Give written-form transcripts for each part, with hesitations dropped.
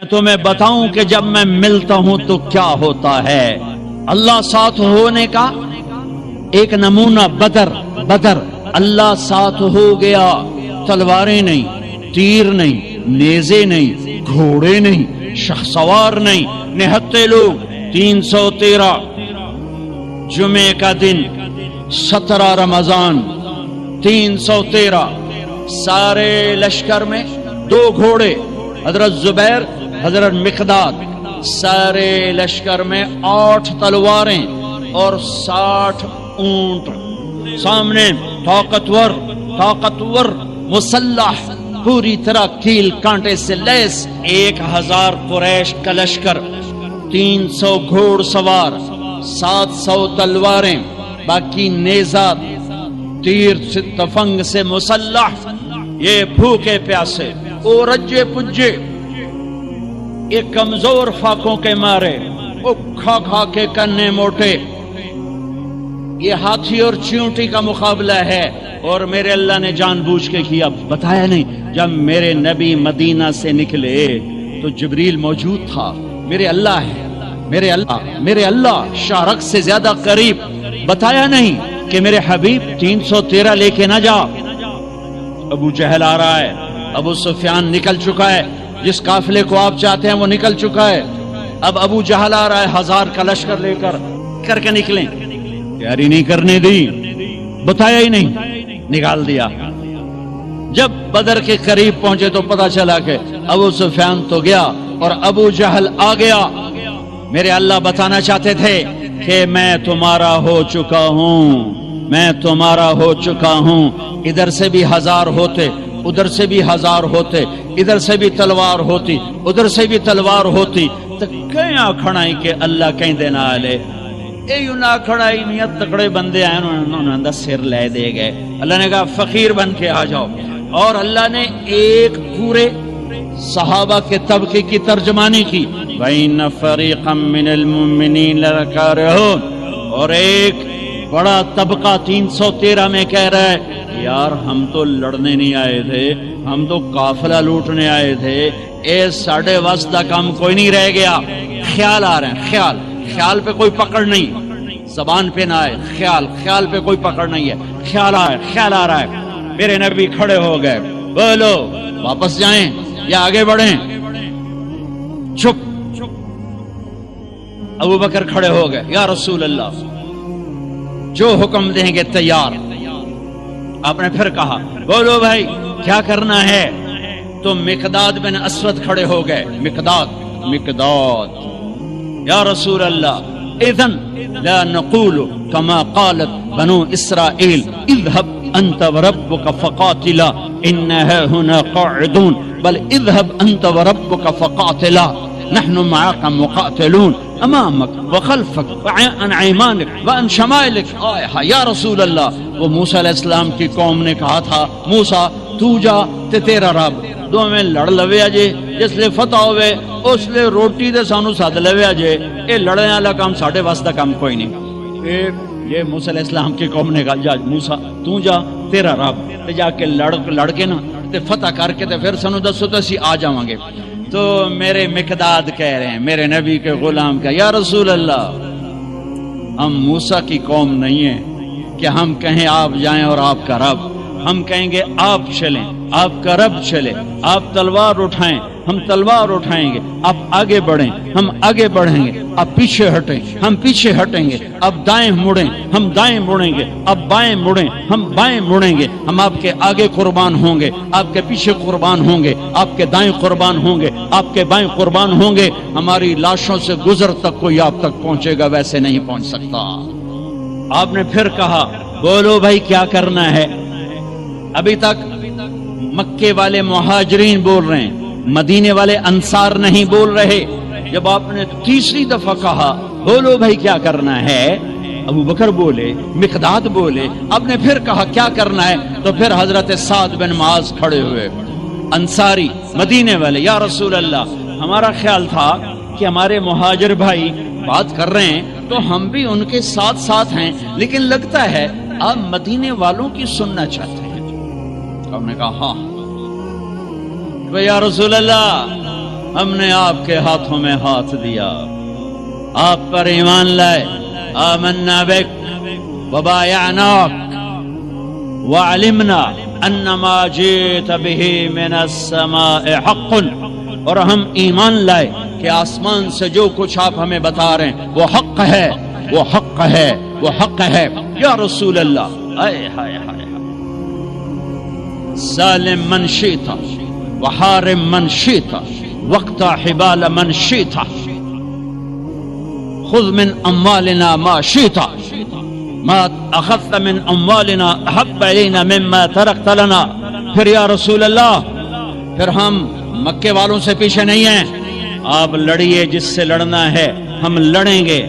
میں تمہیں بتاؤں کہ جب میں ملتا ہوں تو کیا ہوتا ہے۔ اللہ ساتھ ہونے کا ایک نمونہ بدر اللہ ساتھ ہو گیا، تلواریں نہیں، تیر نہیں، نیزے نہیں، گھوڑے نہیں، شخسوار نہیں، نہتے لوگ 313 جمعے کا دن 17 رمضان 313 سارے لشکر میں 2 گھوڑے حضرت زبیر حضرت مقداد، سارے لشکر میں 8 تلواریں اور 60 اونٹ، سامنے طاقتور مسلح پوری طرح کیل کانٹے سے لیس 1000 قریش کا لشکر، 300 گھوڑ سوار، 700 تلواریں، باقی نیزہ تیر سے تفنگ سے مسلح، یہ بھوکے پیاسے او رجے پجے، یہ کمزور فاقوں کے مارے، وہ کھا کے کنے موٹے، یہ ہاتھی اور چیونٹی کا مقابلہ ہے۔ اور میرے اللہ نے جان بوجھ کے کیا، بتایا نہیں، جب میرے نبی مدینہ سے نکلے تو جبریل موجود تھا۔ میرے اللہ ہے، میرے اللہ شارق سے زیادہ قریب، بتایا نہیں کہ میرے حبیب 313 لے کے نہ جا۔ ابو جہل آ رہا ہے، ابو سفیان نکل چکا ہے، جس قافلے کو آپ چاہتے ہیں وہ نکل چکا ہے، اب ابو جہل آ رہا ہے 1000 کا لشکر لے کر کے نکلیں، تیاری نہیں کرنے دی، بتایا ہی نہیں، نکال دیا۔ جب بدر کے قریب پہنچے تو پتا چلا کہ ابو سفیان تو گیا اور ابو جہل آ گیا۔ میرے اللہ بتانا چاہتے تھے کہ میں تمہارا ہو چکا ہوں، میں تمہارا ہو چکا ہوں۔ ادھر سے بھی 1000 ہوتے، ادھر سے بھی 1000 ہوتے، ادھر سے بھی تلوار ہوتی، ادھر سے بھی تلوار ہوتی، تو کیا کھڑائی کہ اللہ کہیں دینا آلے اے یوں نہ کھڑائی میاں تکڑے بندے آئے، انہوں نے سر لے دے گئے۔ اللہ نے کہا فقیر بن کے آ جاؤ، اور اللہ نے ایک پورے صحابہ کے طبقے کی ترجمانی کی، وَإِنَّ فَرِيقًا مِّنَ الْمُؤْمِنِينَ لَكَارِهُونَ، اور ایک بڑا طبقہ 313 میں کہہ رہا ہے یار ہم تو لڑنے نہیں آئے تھے، ہم تو قافلہ لوٹنے آئے تھے، اے ساڑھے واسطہ کام کوئی نہیں رہ گیا۔ خیال آ رہے ہیں، خیال پہ کوئی پکڑ نہیں، زبان پہ نہ آئے، خیال پہ کوئی پکڑ نہیں ہے، خیال آ رہا ہے۔ میرے نبی کھڑے ہو گئے، بولو واپس جائیں یا آگے بڑھیں؟ چپ۔ ابو بکر کھڑے ہو گئے، یا رسول اللہ جو حکم دیں گے تیار۔ آپ نے پھر کہا بولو بھائی کیا کرنا ہے؟ تو مقداد بن اسود کھڑے ہو گئے، مقداد یا رسول اللہ اذن لا نقول كما قالت بنو اسرائیل اذهب انت وربك فقاتلا انها هنا قاعدون بل اذهب انت وربك فقاتلا نحن معك مقاتلون امامك وخلفك وعن ايمانك وعن شمائلك۔ یا رسول اللہ، وہ موسیٰ علیہ السلام کی قوم نے کہا تھا موسیٰ تو جا تے تیرا رب دو میں لڑ لویا جے، جس لئے فتح ہوئے اس لئے روٹی دے سانو ساتھ لویا جے، اے لڑنے والا کام ساڑھے واسطہ کام کوئی نہیں۔ یہ موسیٰ علیہ السلام کی قوم نے کہا جا موسیٰ تو جا تیرا رب تے جا کے لڑ کے نا تے فتح کر کے تے پھر سانو دسو تو اسی آ جاؤں گے۔ تو میرے مقداد کہہ رہے ہیں، میرے نبی کے غلام کا، یا رسول اللہ ہم موسیٰ کی قوم نہیں ہیں کہ ہم کہیں آپ جائیں اور آپ کا رب، ہم کہیں گے آپ چلیں، آپ کا رب چلے، آپ تلوار اٹھائیں ہم تلوار اٹھائیں گے، آپ آگے بڑھیں ہم آگے بڑھیں گے، آپ پیچھے ہٹیں ہم پیچھے ہٹیں گے، آپ دائیں مڑیں ہم دائیں مڑیں گے، آپ بائیں مڑیں ہم بائیں مڑیں گے، ہم آپ کے آگے قربان ہوں گے، آپ کے پیچھے قربان ہوں گے، آپ کے دائیں قربان ہوں گے، آپ کے بائیں قربان ہوں گے، ہماری لاشوں سے گزر تک کوئی آپ تک پہنچے گا ویسے نہیں پہنچ سکتا۔ آپ نے پھر کہا بولو بھائی کیا کرنا ہے؟ ابھی تک مکے والے مہاجرین بول رہے ہیں، مدینے والے انصار نہیں بول رہے۔ جب آپ نے تیسری دفعہ کہا بولو بھائی کیا کرنا ہے، ابو بکر بولے، مقداد بولے، آپ نے پھر کہا کیا کرنا ہے، تو پھر حضرت سعد بن معاذ کھڑے ہوئے، انصاری مدینے والے، یا رسول اللہ ہمارا خیال تھا کہ ہمارے مہاجر بھائی بات کر رہے ہیں تو ہم بھی ان کے ساتھ ساتھ ہیں، لیکن لگتا ہے آپ مدینے والوں کی سننا چاہتے ہیں۔ ہم نے کہا ہاں یا رسول اللہ ہم نے آپ کے ہاتھوں میں ہاتھ دیا، آپ پر ایمان لائے، آمنا بک وبایعناک وعلمنا ان ما جئت به من السماء حق، اور ہم ایمان لائے کہ آسمان سے جو کچھ آپ ہمیں بتا رہے ہیں وہ حق ہے، وہ حق ہے، وہ حق ہے۔ یا رسول اللہ، اے ہائے ہائے، ظالم من شئت وحارم من شئت واقطع حبال من شئت خذ من اموالنا ما شئت ما اخذت من اموالنا احب الینا مما ترکت لنا۔ پھر یا رسول اللہ، پھر ہم مکے والوں سے پیچھے نہیں ہیں، آپ لڑیے جس سے لڑنا ہے، ہم لڑیں گے،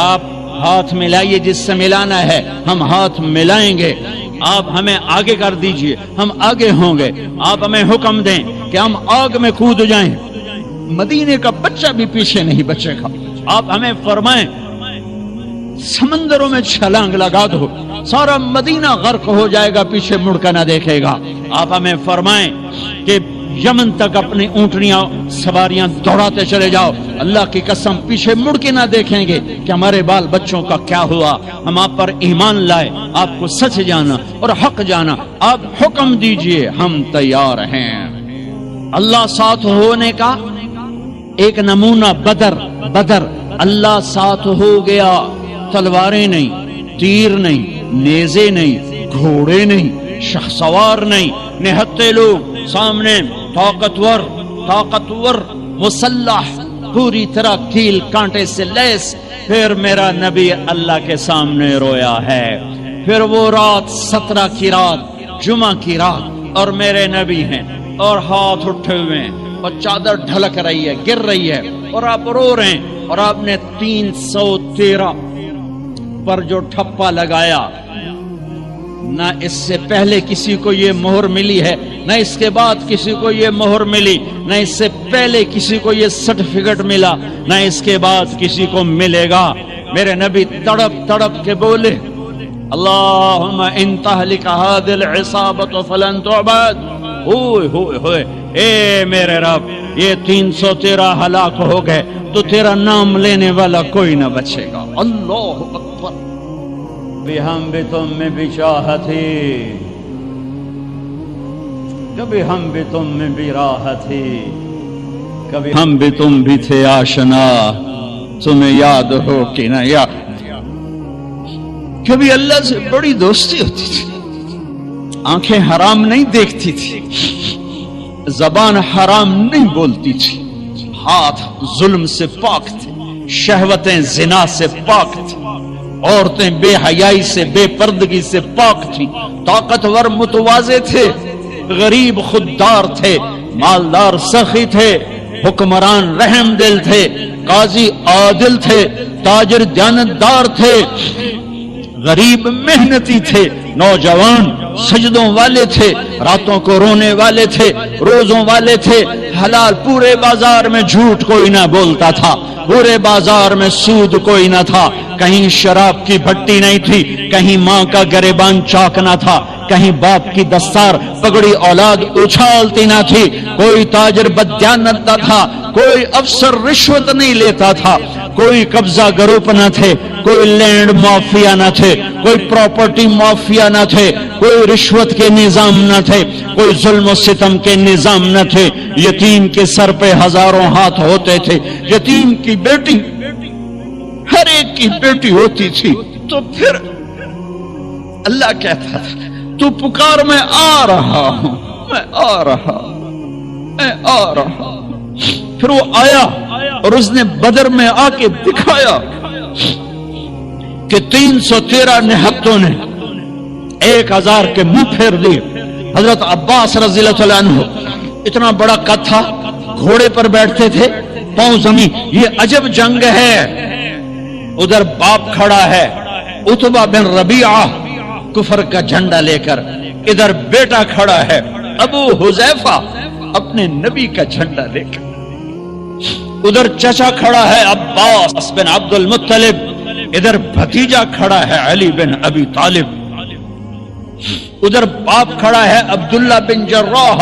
آپ ہاتھ ملائیے جس سے ملانا ہے، ہم ہاتھ ملائیں گے، آپ ہمیں آگے کر دیجئے، ہم آگے ہوں گے، آپ ہمیں حکم دیں کہ ہم آگ میں کود جائیں، مدینے کا بچہ بھی پیچھے نہیں بچے گا، آپ ہمیں فرمائیں سمندروں میں چھلانگ لگا دو، سارا مدینہ غرق ہو جائے گا، پیچھے مڑ کر نہ دیکھے گا، آپ ہمیں فرمائیں کہ یمن تک اپنی اونٹنیاں سواریاں دوڑاتے چلے جاؤ، اللہ کی قسم پیچھے مڑ کے نہ دیکھیں گے کہ ہمارے بال بچوں کا کیا ہوا، ہم آپ پر ایمان لائے، آپ کو سچ جانا اور حق جانا، آپ حکم دیجئے، ہم تیار ہیں۔ اللہ ساتھ ہونے کا ایک نمونہ بدر، اللہ ساتھ ہو گیا، تلواریں نہیں، تیر نہیں، نیزے نہیں، گھوڑے نہیں، شہسوار نہیں، نہتے لوگ سامنے، طاقتور مسلح، پوری طرح کیل کانٹے سے لیس۔ پھر میرا نبی اللہ کے سامنے رویا ہے، پھر وہ رات 17 کی رات، جمعہ کی رات، اور میرے نبی ہیں اور ہاتھ اٹھے ہوئے ہیں اور چادر ڈھلک رہی ہے، گر رہی ہے، اور آپ رو رہے ہیں، اور آپ نے 313 پر جو ٹھپا لگایا، نہ اس سے پہلے کسی کو یہ مہر ملی ہے، نہ اس کے بعد کسی کو یہ مہر ملی، نہ اس سے پہلے کسی کو یہ سرٹیفکیٹ ملا، نہ اس کے بعد کسی کو ملے گا۔ میرے نبی تڑپ کے بولے، اللہم ان تہلک هذه العصابۃ فلن تعبد، ہوئے ہوئے ہوئے، اے میرے رب، یہ 313 ہلاک ہو گئے تو تیرا نام لینے والا کوئی نہ بچے گا۔ اللہ اکبر۔ کبھی ہم بھی تم میں بھی چاہتے، کبھی ہم بھی تم میں بھی راحتی، کبھی ہم بھی تم بھی تھے آشنا، تمہیں یاد ہو کہ نہ یاد۔ کبھی اللہ سے بڑی دوستی ہوتی تھی، آنکھیں حرام نہیں دیکھتی تھی، زبان حرام نہیں بولتی تھی، ہاتھ ظلم سے پاک تھے، شہوتیں زنا سے پاک تھی، عورتیں بے حیائی سے، بے پردگی سے پاک تھی، طاقتور متواضع تھے، غریب خوددار تھے، مالدار سخی تھے، حکمران رحم دل تھے، قاضی عادل تھے، تاجر دیانتدار تھے، غریب محنتی تھے، نوجوان سجدوں والے تھے، راتوں کو رونے والے تھے، روزوں والے تھے، حلال، پورے بازار میں جھوٹ کوئی نہ بولتا تھا، پورے بازار میں سود کوئی نہ تھا، کہیں شراب کی بھٹی نہیں تھی، کہیں ماں کا گریبان چاک نہ تھا، کہیں باپ کی دستار پگڑی اولاد اچھالتی نہ تھی، کوئی تاجر بددیانت نہ تھا، کوئی افسر رشوت نہیں لیتا تھا، کوئی قبضہ گروپ نہ تھے، کوئی لینڈ مافیا نہ تھے، کوئی پراپرٹی مافیا نہ تھے، کوئی رشوت کے نظام نہ تھے، کوئی ظلم و ستم کے نظام نہ تھے، یتیم کے سر پہ ہزاروں ہاتھ ہوتے تھے، یتیم کی بیٹی ہر ایک کی بیٹی ہوتی تھی، تو پھر اللہ کہتا تھا تو پکار، میں آ رہا ہوں، میں آ رہا ہوں، میں آ رہا ہوں۔ پھر وہ آیا اور اس نے بدر میں آ کے دکھایا کہ 313 نہتوں نے 1000 کے منہ پھیر دیے۔ حضرت عباس رضی اللہ عنہ اتنا بڑا قد تھا، گھوڑے پر بیٹھتے تھے، پاؤں زمین، یہ عجب جنگ ہے۔ ادھر باپ کھڑا ہے عتبہ بن ربیعہ کفر کا جھنڈا لے کر، ادھر بیٹا کھڑا ہے ابو حذیفہ اپنے نبی کا جھنڈا لے کر، ادھر چچا کھڑا ہے عباس بن عبد المطلب، ادھر بھتیجا کھڑا ہے علی بن ابی طالب، ادھر باپ کھڑا ہے عبداللہ بن جراح،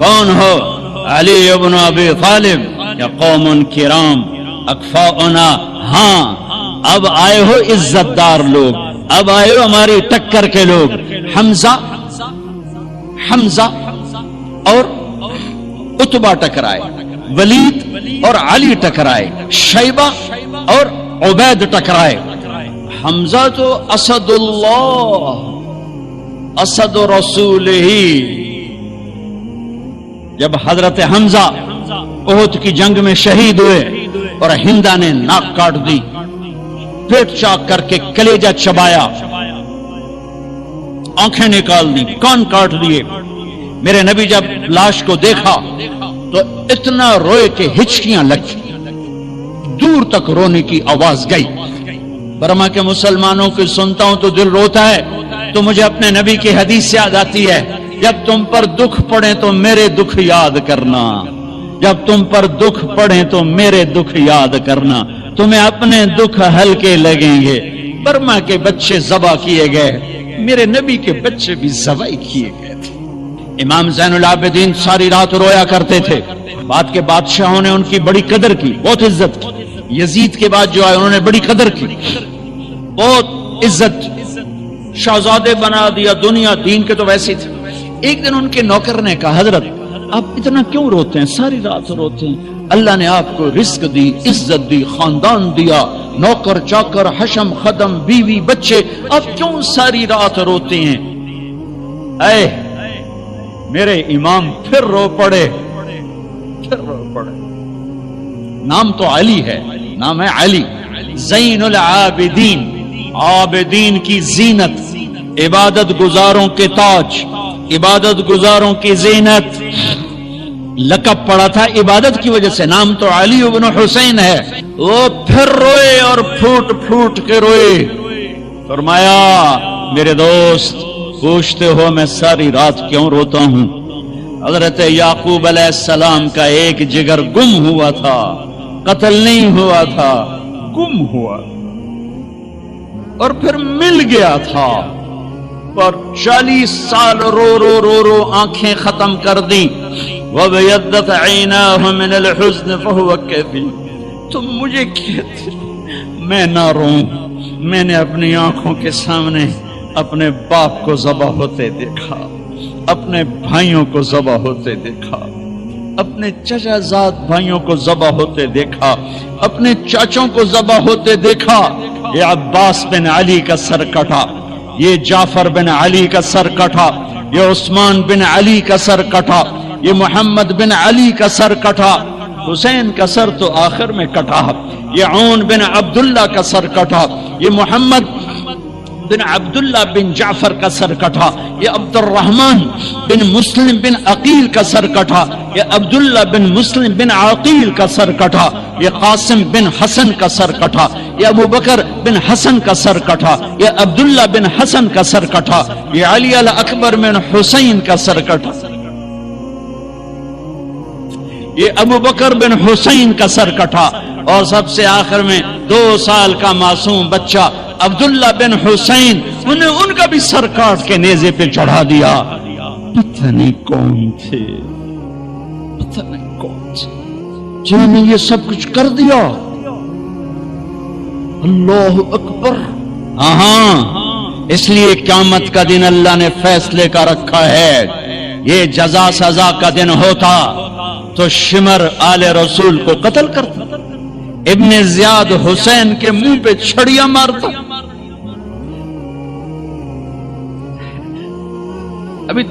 کون ہو؟ علی ابن ابی طالب یا قوم کرام اکفاؤنا، ہاں اب آئے ہو عزت دار لوگ، اب آئے ہو ہماری ٹکر کے لوگ۔ حمزہ اور عتبہ ٹکرائے، ولید اور علی ٹکرائے، شیبہ اور عبید ٹکرائے۔ حمزہ تو اسد اللہ، اسد رسول ہی۔ جب حضرت حمزہ احد کی جنگ میں شہید ہوئے اور ہندا نے ناک کاٹ دی، پیٹ چاک کر کے کلیجہ چبایا، آنکھیں نکال دی، کان کاٹ دیے، میرے نبی جب لاش کو دیکھا تو اتنا روئے کہ ہچکیاں لگی، دور تک رونے کی آواز گئی۔ برما کے مسلمانوں کی سنتا ہوں تو دل روتا ہے، تو مجھے اپنے نبی کی حدیث یاد آتی ہے، جب تم پر دکھ پڑے تو میرے دکھ یاد کرنا، جب تم پر دکھ پڑے تو میرے دکھ یاد کرنا، تمہیں اپنے دکھ ہلکے لگیں گے۔ برما کے بچے ذبح کیے گئے، میرے نبی کے بچے بھی ذبح کیے گئے تھے۔ امام زین العابدین ساری رات رویا کرتے تھے، بعد کے بادشاہوں نے ان کی بڑی قدر کی، بہت عزت کی۔ یزید کے بعد جو آئے انہوں نے بڑی قدر کی، بہت عزت، شہزادے بنا دیا، دنیا دین کے تو ویسی تھے۔ ایک دن ان کے نوکر نے کہا، حضرت آپ اتنا کیوں روتے ہیں، ساری رات روتے ہیں؟ اللہ نے آپ کو رزق دی، عزت دی، خاندان دیا، نوکر چاکر، حشم خدم، بیوی بچے، آپ کیوں ساری رات روتے ہیں؟ اے میرے امام پھر رو پڑے، پھر رو پڑے۔ نام تو علی ہے، نام ہے علی، زین العابدین، عابدین کی زینت، عبادت گزاروں کے تاج، عبادت گزاروں کی زینت۔ لقب پڑا تھا عبادت کی وجہ سے، نام تو علی ابن حسین ہے۔ وہ پھر روئے اور پھوٹ پھوٹ کے روئے۔ فرمایا میرے دوست پوچھتے ہو میں ساری رات کیوں روتا ہوں؟ حضرت یعقوب علیہ السلام کا ایک جگر گم ہوا تھا، قتل نہیں ہوا تھا، گم ہوا اور پھر مل گیا تھا، پر 40 سال رو رو رو رو آنکھیں ختم کر دی۔ وَبَيَضَّتْ عَيْنَاهُ مِنَ الْحُزْنِ فَهُوَ كَظِيمٌ۔ تم مجھے کہتے میں نہ روں، میں نے اپنی آنکھوں کے سامنے اپنے باپ کو ذبح ہوتے دیکھا، اپنے بھائیوں کو ذبح ہوتے دیکھا، اپنے چچا زاد بھائیوں کو ذبح ہوتے دیکھا، اپنے چاچوں کو ذبح ہوتے دیکھا۔ یہ عباس بن علی کا سر کٹا، یہ جعفر بن علی کا سر کٹا، یہ عثمان بن علی کا سر کٹا، یہ محمد بن علی کا سر کٹا، حسین کا سر تو آخر میں کٹا، یہ عون بن عبداللہ کا سر کٹا، یہ محمد بن عبداللہ بن جعفر کا سر کٹا، یہ عبد الرحمن بن مسلم بن عقیل کا سر کٹا، یہ عبداللہ بن مسلم بن عقیل کا سر کٹا، یہ قاسم بن حسن کا سر کٹا، یہ ابو بکر بن حسن کا سر کٹا، یہ عبداللہ بن حسن کا سر کٹا، یہ علی الاکبر بن حسین کا سر کٹا، یہ ابو بکر بن حسین کا سر کٹا، اور سب سے آخر میں 2 سال کا معصوم بچہ عبداللہ بن حسین، انہیں ان کا بھی سر کاٹ کے نیزے پہ چڑھا دیا۔ پتہ نہیں کون تھے، پتہ نہیں کون تھے جنہوں نے یہ سب کچھ کر دیا۔ اللہ اکبر۔ ہاں اس لیے قیامت کا دن اللہ نے فیصلے کا رکھا ہے، یہ جزا سزا کا دن ہوتا تو شمر آل رسول کو قتل کرتا، ابن زیاد حسین کے منہ پہ چھڑیاں مارتا۔ ابھی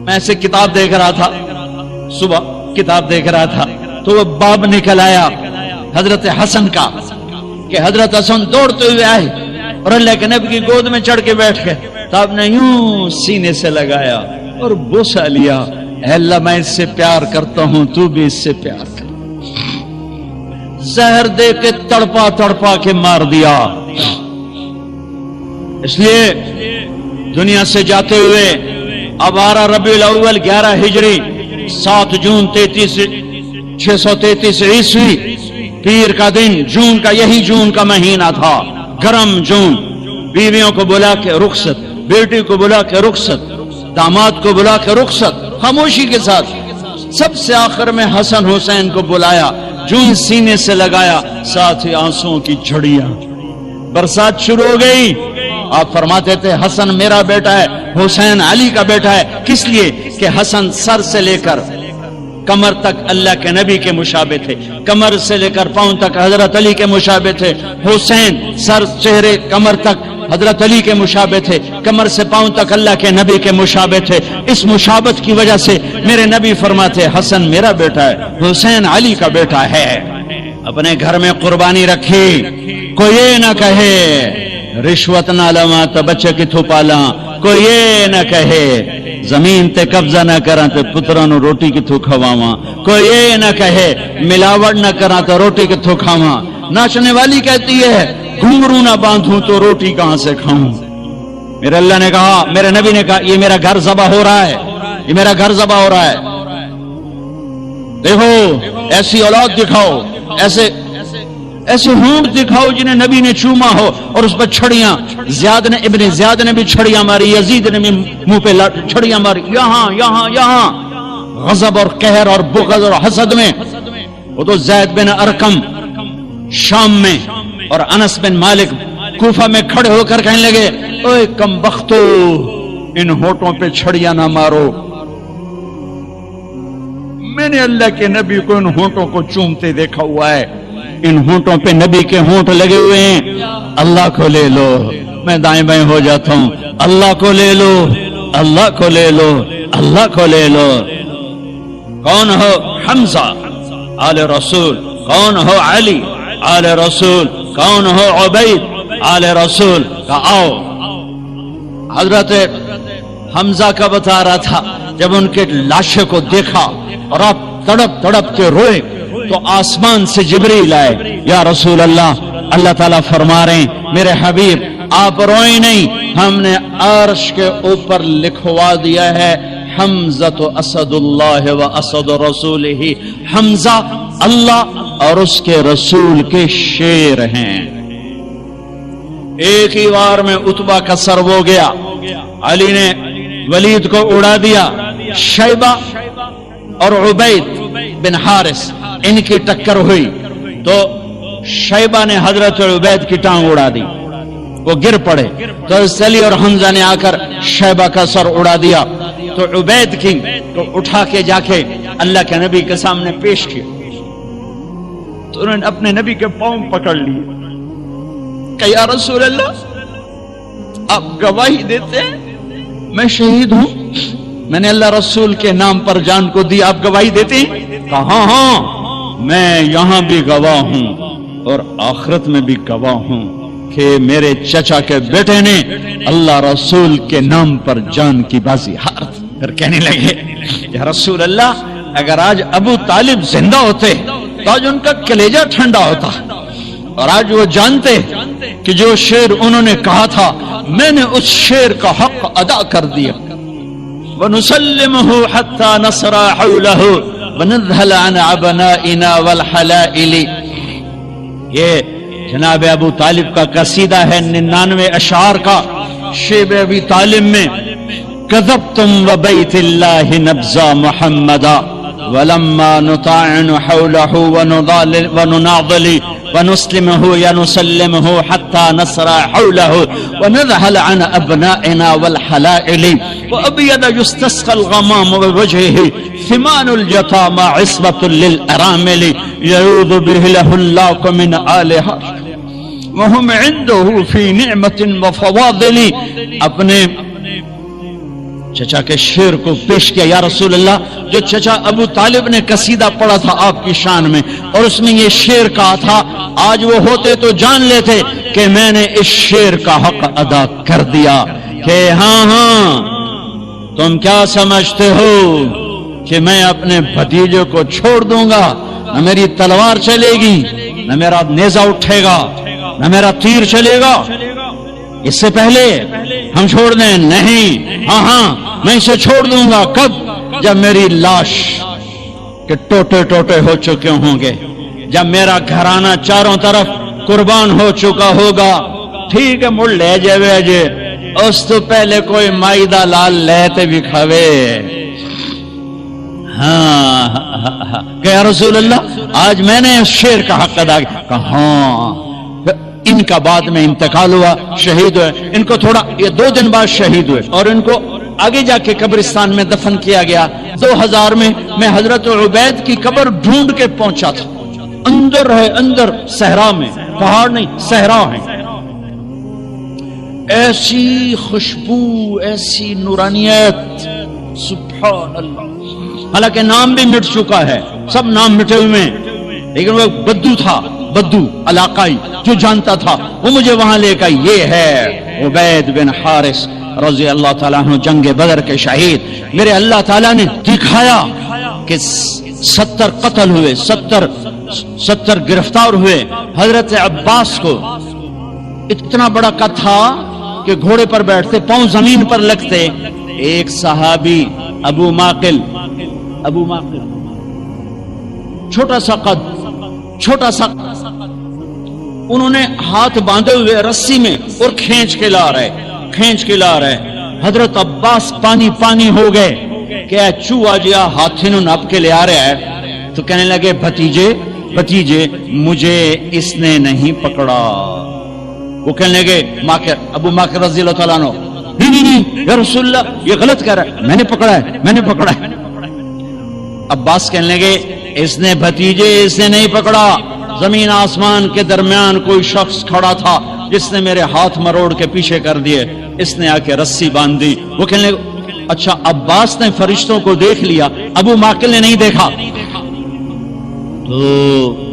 میں ایسے کتاب دیکھ رہا تھا، صبح کتاب دیکھ رہا تھا تو وہ باب نکل آیا حضرت حسن کا کہ حضرت حسن دوڑتے ہوئے آئے اور اللہ کے نبی کی گود میں چڑھ کے بیٹھ گئے، تو آپ نے یوں سینے سے لگایا اور بوسہ لیا، اے اللہ میں اس سے پیار کرتا ہوں، تو بھی اس سے پیار کر۔ زہر دے کے تڑپا تڑپا کے مار دیا۔ اس لیے دنیا سے جاتے ہوئے اب 12 ربیع الاول 11 ہجری 7 جون 633 عیسوی پیر کا دن، جون کا، یہی جون کا مہینہ تھا، گرم جون۔ بیویوں کو بلا کے رخصت، بیٹی کو بلا کے رخصت، داماد کو بلا کے رخصت، خاموشی کے ساتھ. سب سے آخر میں حسن حسین کو بلایا, جون سینے سے لگایا, ساتھ ہی آنسوؤں کی جھڑیاں, برسات شروع ہو گئی. آپ فرماتے تھے حسن میرا بیٹا ہے, حسین علی کا بیٹا ہے. کس لیے کہ حسن سر سے لے کر کمر تک اللہ کے نبی کے مشابہ تھے, کمر سے لے کر پاؤں تک حضرت علی کے مشابہ تھے. حسین سر چہرے کمر تک حضرت علی کے مشابہ تھے, کمر سے پاؤں تک اللہ کے نبی کے مشابہ تھے. اس مشابہت کی وجہ سے میرے نبی فرماتے حسن میرا بیٹا ہے, حسین علی کا بیٹا ہے. اپنے گھر میں قربانی رکھی, کوئی یہ نہ کہے رشوت نہ لواں تو بچے کتھوں پالاں, کوئی یہ نہ کہے زمین تے قبضہ نہ کراں تے پتراں نو روٹی کتھوں کھواواں, کوئی یہ نہ کہے ملاوٹ نہ کراں تو روٹی کتھوں کھاواں. ناچنے والی کہتی ہے گھنگرو نہ باندھوں تو روٹی کہاں سے کھاؤں. میرے اللہ نے کہا, میرے نبی نے کہا یہ میرا گھر ذبح ہو رہا ہے, یہ میرا گھر ذبح ہو رہا ہے. دیکھو ایسی اولاد دکھاؤ, ایسے ہونٹ دکھاؤ جنہیں نبی نے چوما ہو اور اس پر چھڑیاں. ابن زیاد نے بھی چھڑیاں ماری, یزید نے بھی منہ پہ چھڑیاں ماری. یہاں غضب اور قہر اور بغض اور حسد میں. وہ تو زید بن ارقم شام میں اور انس بن مالک کوفہ میں کھڑے ہو کر کہنے لگے اوے کم بختو, ان ہونٹوں پہ چھڑیاں نہ مارو. میں نے اللہ کے نبی کو ان ہونٹوں کو چومتے دیکھا ہوا ہے, ان ہونٹوں پہ نبی کے ہونٹ لگے ہوئے ہیں. اللہ کو لے لو, میں دائیں بائیں ہو جاتا ہوں. اللہ کو لے لو, اللہ کو لے لو, اللہ کو لے لو. کون ہو حمزہ آل رسول, کون ہو علی آل رسول, کون ہو عبید آل رسول. آؤ. حضرت حمزہ کا بتا رہا تھا جب ان کے لاشے کو دیکھا اور آپ تڑپ تڑپ کے روئے تو آسمان سے جبریل آئے. یا رسول اللہ, اللہ تعالیٰ فرما رہے ہیں میرے حبیب آپ روئیں نہیں, ہم نے عرش کے اوپر لکھوا دیا ہے حمزہ اسد اللہ و اسد رسولہ, حمزہ اللہ اور اس کے رسول کے شیر ہیں. ایک ہی وار میں عتبہ کا سر ہو گیا, علی نے ولید کو اڑا دیا. شیبہ اور عبید بن حارث ان کی ٹکر ہوئی تو شیبہ نے حضرت عبید کی ٹانگ اڑا دی, وہ گر پڑے. تو علی اور حمزہ نے آ کر شیبہ کا سر اڑا دیا تو عبید کی تو اٹھا کے جا کے اللہ کے نبی کے سامنے پیش کیا. تو انہوں نے اپنے نبی کے پاؤں پکڑ لیے کہ یا رسول اللہ آپ گواہی دیتے ہیں میں شہید ہوں, میں نے اللہ رسول کے نام پر جان کو دی, آپ گواہی دیتے ہیں؟ کہا ہاں میں یہاں بھی گواہ ہوں اور آخرت میں بھی گواہ ہوں کہ میرے چچا کے بیٹے نے اللہ رسول کے نام پر جان کی بازی ہار. پھر کہنے لگے یا رسول اللہ اگر آج ابو طالب زندہ ہوتے تو آج ان کا کلیجہ ٹھنڈا ہوتا, اور آج وہ جانتے کہ جو شعر انہوں نے کہا تھا میں نے اس شعر کا حق ادا کر دیا. وَنُسَلِّمُهُ حَتَّى نَصْرَ حَوْلَهُ وَنَذْهَلَ عَنْ عَبْنَائِنَا وَالْحَلَائِلِ. یہ جناب ابو طالب کا قصیدہ ہے 99 اشعار کا. شیب ابی طالب میں كذبتم وبيت الله نبزا محمدا ولما نطاعن حوله ونناضل ونسلمه يا نسلمه حتى نصر حوله ونذهل عن أبنائنا والحلائل وأبيض يستسقى الغمام بوجهه ثمان الجطامى عصبة للأرامل يعوذ به له الله من آلها وهم عنده في نعمة وفواضل. اپنے چچا کے شعر کو پیش کیا. یا رسول اللہ جو چچا ابو طالب نے قصیدہ پڑھا تھا آپ کی شان میں اور اس میں یہ شعر کہا تھا, آج وہ ہوتے تو جان لیتے کہ میں نے اس شعر کا حق ادا کر دیا. کہ ہاں تم کیا سمجھتے ہو کہ میں اپنے بھتیجے کو چھوڑ دوں گا؟ نہ میری تلوار چلے گی, نہ میرا نیزہ اٹھے گا, نہ میرا تیر چلے گا. اس سے پہلے ہم چھوڑ دیں؟ نہیں. ہاں میں اسے چھوڑ دوں گا. کب؟ جب میری لاش کے ٹوٹے ٹوٹے ہو چکے ہوں گے, جب میرا گھرانہ چاروں طرف قربان ہو چکا ہوگا. ٹھیک ہے مڑ لے جے اس تو پہلے کوئی مائدہ لال لیتے بھی کھوے. ہاں کہ یا رسول اللہ آج میں نے شیر کا حق ادا کیا. کہا ہاں. ان کا بعد میں انتقال ہوا, شہید ہوئے. ان کو تھوڑا یہ 2 دن بعد شہید ہوئے اور ان کو آگے جا کے قبرستان میں دفن کیا گیا. 2000 میں حضرت عبید کی قبر ڈھونڈ کے پہنچا تھا. اندر ہے, اندر صحرا میں, پہاڑ نہیں صحرا ہے. ایسی خوشبو, ایسی نورانیت, سبحان اللہ. حالانکہ نام بھی مٹ چکا ہے, سب نام مٹے ہوئے ہیں, لیکن وہ بدو تھا, بدو علاقائی جو جانتا تھا وہ مجھے وہاں لے کر. یہ ہے عبید بن حارث رضی اللہ تعالیٰ عنہ, جنگ بدر کے شہید. میرے اللہ تعالیٰ نے دکھایا کہ 70 قتل ہوئے, 70 گرفتار ہوئے. حضرت عباس کو اتنا بڑا قد تھا کہ گھوڑے پر بیٹھتے, پاؤں زمین پر لگتے. ایک صحابی ابو معقل, چھوٹا سا قد, چھوٹا سا, انہوں نے ہاتھ باندھے ہوئے رسی میں اور کھینچ کے لا رہے. حضرت عباس پانی ہو گئے کہ چوہا جیا ہاتھی نو نپ کے لے آ رہا ہے. تو کہنے لگے بھتیجے مجھے اس نے نہیں پکڑا. وہ کہنے لگے ابو معقل رضی اللہ تعالیٰ عنہ, نہیں یا رسول اللہ یہ غلط کہہ رہا ہے, میں نے پکڑا ہے. عباس کہنے لگے اس نے نہیں پکڑا. زمین آسمان کے درمیان کوئی شخص کھڑا تھا جس نے میرے ہاتھ مروڑ کے پیچھے کر دیے, اس نے آ کے رسی باندھ دی. وہ کہنے لگے اچھا عباس نے فرشتوں کو دیکھ لیا, ابو معقل نے نہیں دیکھا. تو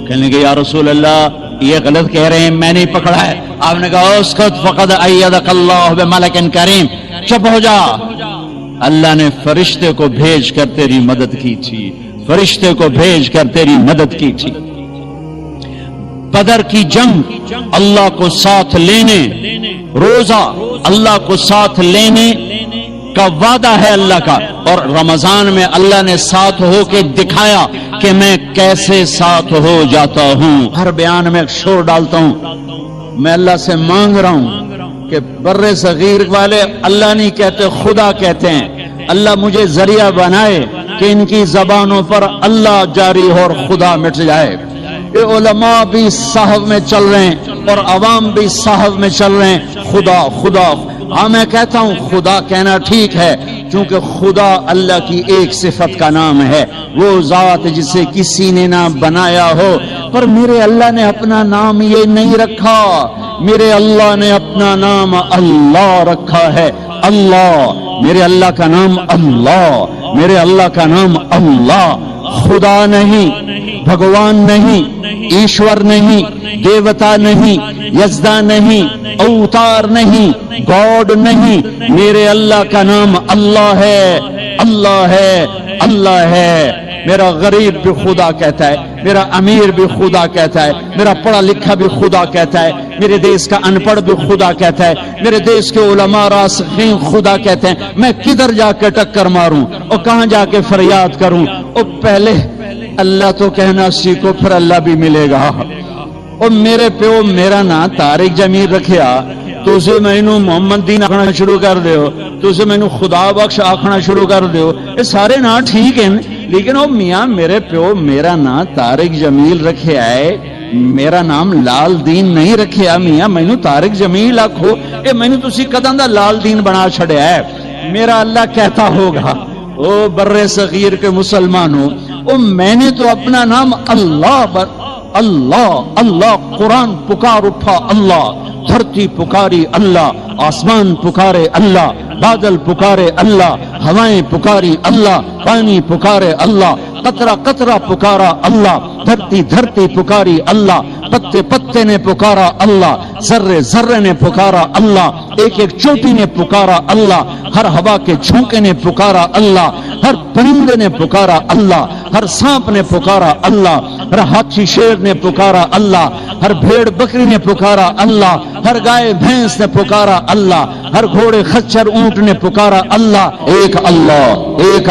کہنے لگے یا رسول اللہ یہ غلط کہہ رہے ہیں, میں نہیں پکڑا ہے. آپ نے کہا اسکت فقد ایدک اللہ بملک کریم, چپ ہو جا, اللہ نے فرشتے کو بھیج کر تیری مدد کی تھی, فرشتے کو بھیج کر تیری مدد کی تھی. بدر کی جنگ اللہ کو ساتھ لینے, روزہ اللہ کو ساتھ لینے کا وعدہ ہے اللہ کا, اور رمضان میں اللہ نے ساتھ ہو کے دکھایا کہ میں کیسے ساتھ ہو جاتا ہوں. ہر بیان میں شور ڈالتا ہوں, میں اللہ سے مانگ رہا ہوں کہ بر صغیر والے اللہ نہیں کہتے خدا کہتے ہیں. اللہ مجھے ذریعہ بنائے کہ ان کی زبانوں پر اللہ جاری ہو اور خدا مٹ جائے. یہ علماء بھی صحف میں چل رہے ہیں اور عوام بھی صحف میں چل رہے ہیں, خدا خدا. ہاں میں کہتا ہوں خدا کہنا ٹھیک ہے, کیونکہ خدا اللہ کی ایک صفت کا نام ہے, وہ ذات جسے کسی نے نہ بنایا ہو. پر میرے اللہ نے اپنا نام یہ نہیں رکھا, میرے اللہ نے اپنا نام اللہ رکھا ہے. اللہ, میرے اللہ کا نام اللہ, میرے اللہ کا نام اللہ. خدا نہیں, بھگوان نہیں, ایشور نہیں, دیوتا نہیں, یزدا نہیں, اوتار نہیں, گاڈ نہیں. میرے اللہ کا نام اللہ ہے, اللہ ہے, اللہ ہے. میرا غریب بھی خدا کہتا ہے, میرا امیر بھی خدا کہتا ہے, میرا پڑھا لکھا بھی خدا کہتا ہے, میرے دیش کا ان پڑھ بھی خدا کہتا ہے, میرے دیش کے علماء راسخین خدا کہتے ہیں. میں کدھر جا کے ٹکر ماروں اور کہاں جا کے فریاد کروں؟ اور پہلے اللہ تو کہنا سیکھو, پھر اللہ بھی ملے گا. اور میرے پیو میرا نا طارق جمیل رکھیا, تو اسے مینو محمد دین آکھنا شروع کر دیو, تو اسے مینو خدا بخش آکھنا شروع کر دیو. یہ سارے نا ٹھیک ہیں, لیکن وہ میاں میرے پیو میرا نا طارق جمیل رکھیا ہے, میرا نام لال دین نہیں رکھیا. میاں مینو طارق جمیل آکھو, اے مینو تسی کداں دا لال دین بنا چھڑیا ہے. میرا اللہ کہتا ہوگا او بر صغیر کے مسلمانوں, او میں نے تو اپنا نام اللہ اللہ, قرآن پکار اٹھا اللہ, دھرتی پکاری اللہ, آسمان پکارے اللہ, بادل پکارے اللہ, ہوائیں پکاری اللہ, پانی پکارے اللہ, قطرہ قطرہ پکارا اللہ, دھرتی دھرتی پکاری اللہ, پتے پتے نے پکارا اللہ, ذرے ذرے نے پکارا اللہ, ایک ایک چوٹی نے پکارا اللہ, ہر ہوا کے جھونکے نے پکارا اللہ, ہر پرندے نے پکارا اللہ, ہر سانپ نے پکارا اللہ, ہر ہاتھی شیر نے پکارا اللہ, ہر بھیڑ بکری نے پکارا اللہ, ہر گائے بھینس نے پکارا اللہ, ہر گھوڑے خچر اونٹ نے پکارا اللہ. ایک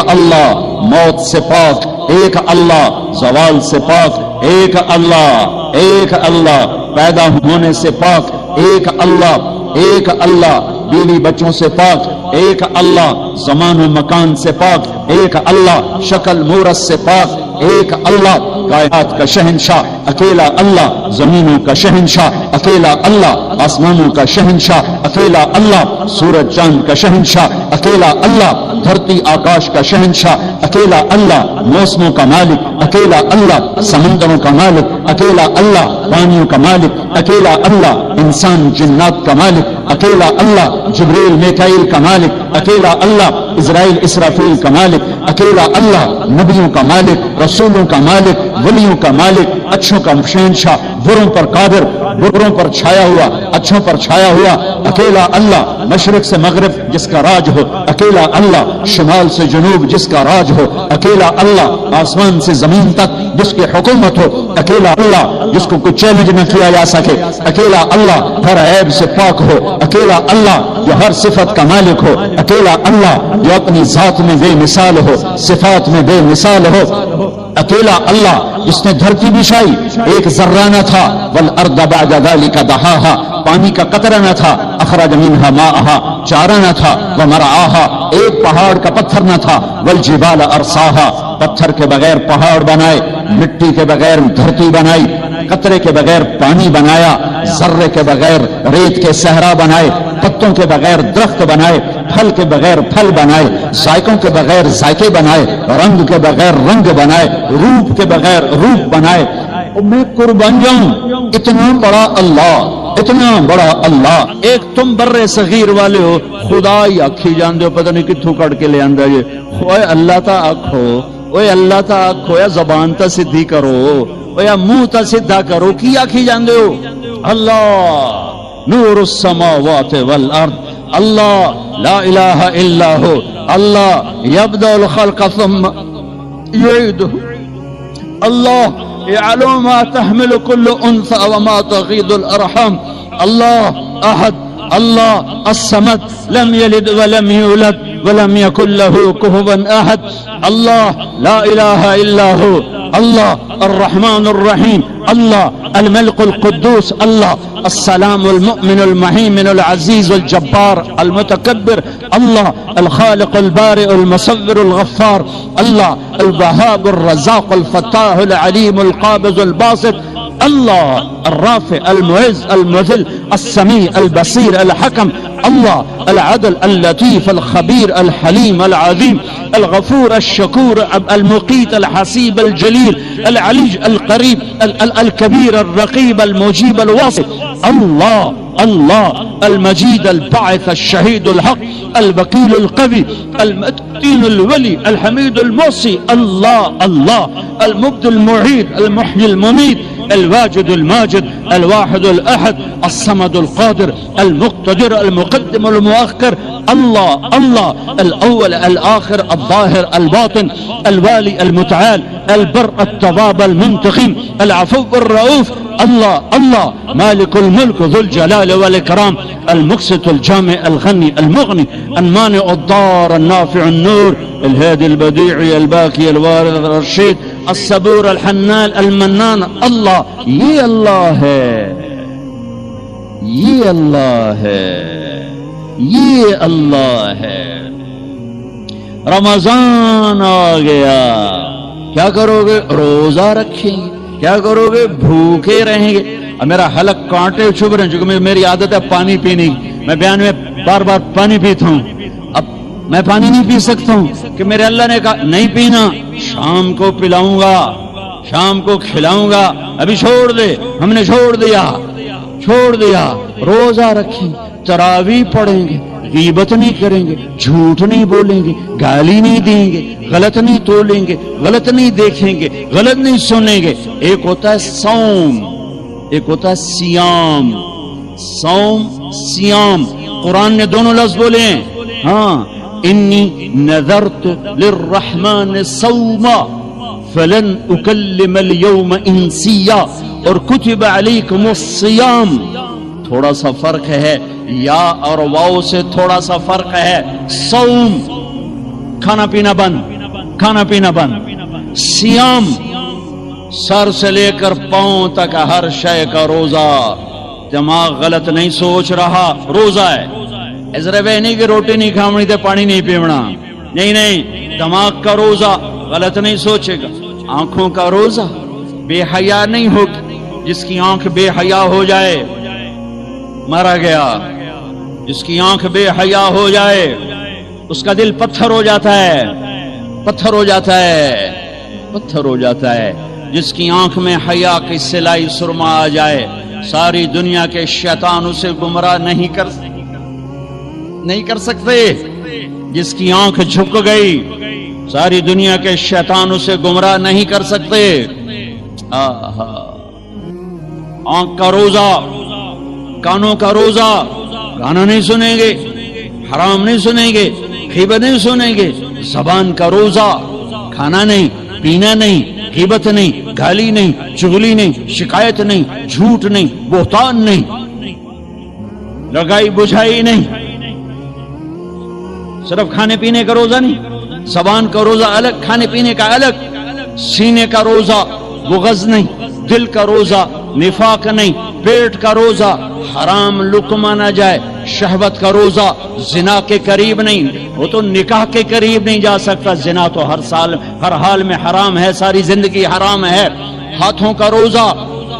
اللہ موت سے پاک, ایک اللہ زوال سے پاک, ایک اللہ پیدا ہونے سے پاک, ایک اللہ بیوی بچوں سے پاک ایک اللہ، زمان و مکان سے پاک ایک اللہ، شکل مورت سے پاک ایک اللہ، کائنات کا شہنشاہ اکیلا اللہ، زمینوں کا شہنشاہ اکیلا اللہ، آسمانوں کا شہنشاہ اکیلا اللہ، سورج چاند کا شہنشاہ اکیلا اللہ، دھرتی آکاش کا شہنشاہ اکیلا اللہ، موسموں کا مالک اکیلا اللہ، سمندروں کا مالک اکیلا اللہ، پانیوں کا مالک اکیلا اللہ، انسان جنات کا مالک اکیلا اللہ، جبریل میکائیل کا مالک اکیلا اللہ، اسرائیل اسرافیل کا مالک اکیلا اللہ، نبیوں کا مالک، رسولوں کا مالک، ولیوں کا مالک، اچھوں کا شہنشاہ، بروں پر قادر، بروں پر چھایا ہوا، اچھوں پر چھایا ہوا اکیلا اللہ، مشرق سے مغرب جس کا راج ہو اکیلا اللہ، شمال سے جنوب جس کا راج ہو اکیلا اللہ، آسمان سے زمین تک جس کی حکومت ہو اکیلا اللہ، جس کو کوئی چیلنج نہ کیا جا سکے اکیلا اللہ، ہر عیب سے پاک ہو اکیلا اللہ، جو ہر صفت کا مالک ہو اکیلا اللہ، جو اپنی ذات میں بے مثال ہو، صفات میں بے مثال ہو اکیلا اللہ، جس نے دھرتی بچھائی ایک ذرہ نہ تھا، والارض بعد ذلك دحاها، پانی کا قطرہ نہ تھا، اخرج منها ماءها، چارہ نہ تھا، ومرعاها، ایک پہاڑ کا پتھر نہ تھا، والجبال ارساها، پتھر کے بغیر پہاڑ بنائے، مٹی کے بغیر دھرتی بنائی، قطرے کے بغیر پانی بنایا، ذرے کے بغیر ریت کے صحرا بنائے، پتوں کے بغیر درخت بنائے، پھل کے بغیر پھل بنائے، ذائقوں کے بغیر ذائقے بنائے، رنگ کے بغیر رنگ بنائے، روپ کے بغیر روپ بنائے۔ میں قربان جاؤں، اتنا بڑا اللہ، اتنا بڑا اللہ۔ ایک تم برے صغیر والے ہو، خدا ہی آکھی جان دے، پتہ نہیں کتھوں کٹ کے لے آندا جے، اوے اللہ تا آکھو، اوے اللہ تا آکھو، یا زبان تا سدھی کرو، او یا منہ تا سدھا کرو، کی آکھی جان دے ہو؟ اللہ نور السماوات والارض، اللہ لا الہ الا ہو، اللہ یبدأ الخلق ثم یعیدہ، اللہ يعلم ما تحمل كل انثى وما تغيض الارحام، اللہ احد، اللہ الصمد، لم يلد ولم يولد ولم يكن له كفوا احد، اللہ لا الہ الا ہو، اللہ الرحمن الرحیم، اللہ الملك القدوس، اللہ السلام المؤمن المهيمن العزيز الجبار المتكبر، الله الخالق البارئ المصور الغفار، الله الوهاب الرزاق الفتاح العليم القابض الباسط، الله الرافع المعز المذل السميع البصير الحكم، الله العدل اللطيف الخبير الحليم العظيم الغفور الشكور المقيت الحسيب الجليل العلي القريب الكبير الرقيب المجيب الواصل، الله الله المجيد الباعث الشهيد الحق الوكيل القوي المتين الولي الحميد الموصي، الله الله المبدي المعيد المحيي المميت الواجد الماجد الواحد الأحد الصمد القادر المقتدر المقدم المؤخر، الله الله الأول الآخر الظاهر الباطن الوالي المتعال البر التواب المنتقم العفو الرؤوف، الله الله مالك الملك ذو الجلال والإكرام المقسط الجامع الغني المغني المانع الضار النافع النور الهادي البديع الباقي الوارث الرشيد الصبور الحنان المنان، اللہ یہ اللہ ہے، یہ اللہ ہے، یہ اللہ ہے۔ رمضان آ گیا، کیا کرو گے؟ روزہ رکھیں گے۔ کیا کرو گے؟ بھوکے رہیں گے۔ اب میرا حلق کانٹے چھپ رہے ہیں، چونکہ میری عادت ہے پانی پینے کی، میں بیان میں بار بار پانی پیتا ہوں۔ اب میں پانی نہیں پی سکتا ہوں کہ میرے اللہ نے کہا نہیں پینا، شام کو پلاؤں گا، شام کو کھلاؤں گا، ابھی چھوڑ دے۔ ہم نے چھوڑ دیا۔ روزہ رکھیں، تراویح پڑھیں گے، غیبت نہیں کریں گے، جھوٹ نہیں بولیں گے، گالی نہیں دیں گے، غلط نہیں تولیں گے، غلط نہیں دیکھیں گے، غلط نہیں سنیں گے۔ ایک ہوتا ہے صوم، ایک ہوتا ہے سیام۔ صوم سیام، قرآن نے دونوں لفظ بولے ہیں۔ ہاں، انی نذرت للرحمن صوما فلن اکلم اليوم انسیا، اور کتب علیکم الصیام۔ تھوڑا سا فرق ہے، یا اور واو سے تھوڑا سا فرق ہے۔ صوم کھانا پینا بند، سیام سر سے لے کر پاؤں تک ہر شے کا روزہ، دماغ غلط نہیں سوچ رہا، روزہ ہے۔ اس طرح نہیں کہ روٹی نہیں کھاونی تے پانی نہیں پیونا، نہیں، دماغ کا روزہ غلط نہیں سوچے گا، آنکھوں کا روزہ بے حیا نہیں ہوگی، جس کی آنکھ بے حیا ہو جائے مارا گیا، جس کی آنکھ بے حیا ہو جائے اس کا دل پتھر ہو جاتا ہے، پتھر ہو جاتا ہے، پتھر ہو جاتا ہے۔ جس کی آنکھ میں حیا کی سلائی سرما آ جائے ساری دنیا کے شیطان اسے گمراہ نہیں کر سکتے۔ جس کی آنکھ جھک گئی ساری دنیا کے شیطان اسے گمراہ نہیں کر سکتے۔ آنکھ کا روزہ، کانوں کا روزہ، گانا نہیں سنیں گے، حرام نہیں سنیں گے، غیبت نہیں سنیں گے۔ زبان کا روزہ، کھانا نہیں، پینا نہیں، غیبت نہیں، گالی نہیں، چغلی نہیں، شکایت نہیں، جھوٹ نہیں، بہتان نہیں، لگائی بجھائی نہیں۔ صرف کھانے پینے کا روزہ نہیں، زبان کا روزہ الگ، کھانے پینے کا الگ۔ سینے کا روزہ بغض نہیں، دل کا روزہ نفاق نہیں، پیٹ کا روزہ حرام لقمہ نہ جائے، شہوت کا روزہ زنا کے قریب نہیں، وہ تو نکاح کے قریب نہیں جا سکتا، زنا تو ہر حال میں حرام ہے، ساری زندگی حرام ہے۔ ہاتھوں کا روزہ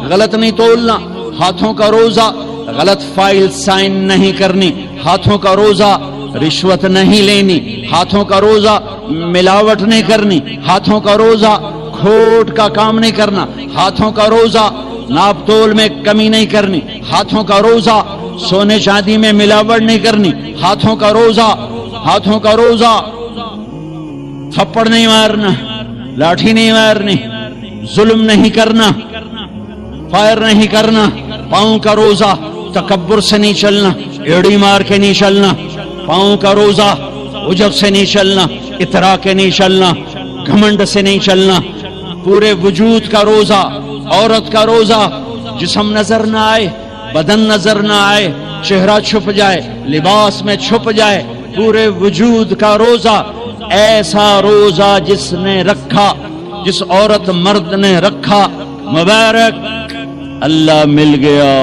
غلط نہیں تولنا، ہاتھوں کا روزہ غلط فائل سائن نہیں کرنی، ہاتھوں کا روزہ رشوت نہیں لینی، ہاتھوں کا روزہ ملاوٹ نہیں کرنی، ہاتھوں کا روزہ کھوٹ کا کام نہیں کرنا، ہاتھوں کا روزہ ناپ تول میں کمی نہیں کرنی، ہاتھوں کا روزہ سونے چاندی میں ملاوٹ نہیں کرنی، ہاتھوں کا روزہ تھپڑ نہیں مارنا، لاٹھی نہیں مارنی، ظلم نہیں کرنا، فائر نہیں کرنا۔ پاؤں کا روزہ تکبر سے نہیں چلنا، ایڑی مار کے نہیں چلنا، پاؤں کا روزہ عجب سے نہیں چلنا، اترا کے نہیں چلنا، گھمنڈ سے نہیں چلنا۔ پورے وجود کا روزہ، عورت کا روزہ جسم نظر نہ آئے، بدن نظر نہ آئے، چہرہ چھپ جائے، لباس میں چھپ جائے، پورے وجود کا روزہ۔ ایسا روزہ جس نے رکھا، جس عورت مرد نے رکھا، مبارک، اللہ مل گیا،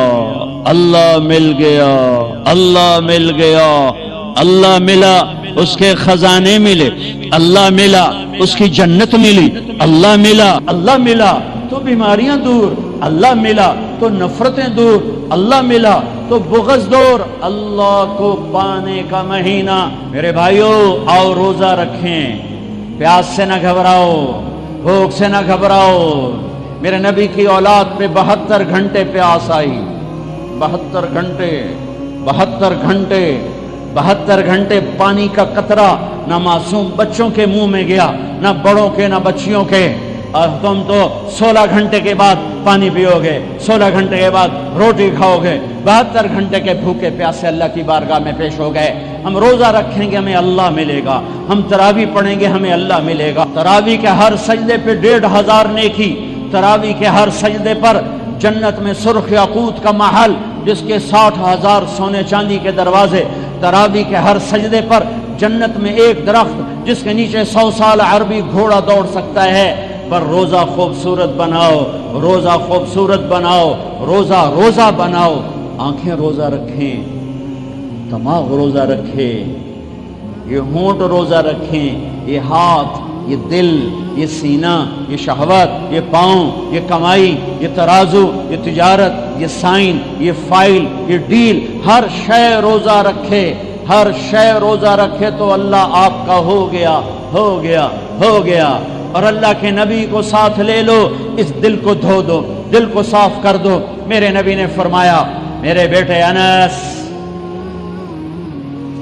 اللہ مل گیا، اللہ مل گیا، اللہ ملا، اس کے خزانے ملے، اللہ ملا، اس کی جنت ملی، اللہ ملا، اللہ ملا تو بیماریاں دور، اللہ ملا تو نفرتیں دور، اللہ ملا تو بغض دور۔ اللہ کو پانے کا مہینہ، میرے بھائیوں آؤ روزہ رکھیں، پیاس سے نہ گھبراؤ، بھوک سے نہ گھبراؤ۔ میرے نبی کی اولاد پہ 72 گھنٹے پیاس آئی، 72 گھنٹے پانی کا قطرہ نہ معصوم بچوں کے منہ میں گیا، نہ بڑوں کے، نہ بچیوں کے۔ اور تم تو 16 گھنٹے کے بعد پانی پیو گے، 16 گھنٹے کے بعد روٹی کھاؤ گے، 72 گھنٹے کے بھوکے پیاسے اللہ کی بارگاہ میں پیش ہو گئے۔ ہم روزہ رکھیں گے ہمیں اللہ ملے گا، ہم تراویح پڑھیں گے ہمیں اللہ ملے گا۔ تراویح کے ہر سجدے پہ 1500 نیکی، تراویح کے ہر سجدے پر جنت میں سرخ یاقوت کا محل جس کے 60,000 سونے چاندی کے دروازے، تراویح کے ہر سجدے پر جنت میں ایک درخت جس کے نیچے 100 سال عربی گھوڑا دوڑ سکتا ہے۔ پر روزہ خوبصورت بناؤ، روزہ خوبصورت بناؤ، روزہ بناؤ۔ آنکھیں روزہ رکھیں، دماغ روزہ رکھے، یہ ہونٹ روزہ رکھیں، یہ ہاتھ، یہ دل، یہ سینہ، یہ شہوت، یہ پاؤں، یہ کمائی، یہ ترازو، یہ تجارت، یہ سائن، یہ فائل، یہ ڈیل، ہر شے روزہ رکھے، ہر شے روزہ رکھے تو اللہ آپ کا ہو گیا، ہو گیا، ہو گیا۔ اور اللہ کے نبی کو ساتھ لے لو، اس دل کو دھو دو، دل کو صاف کر دو۔ میرے نبی نے فرمایا، میرے بیٹے انس،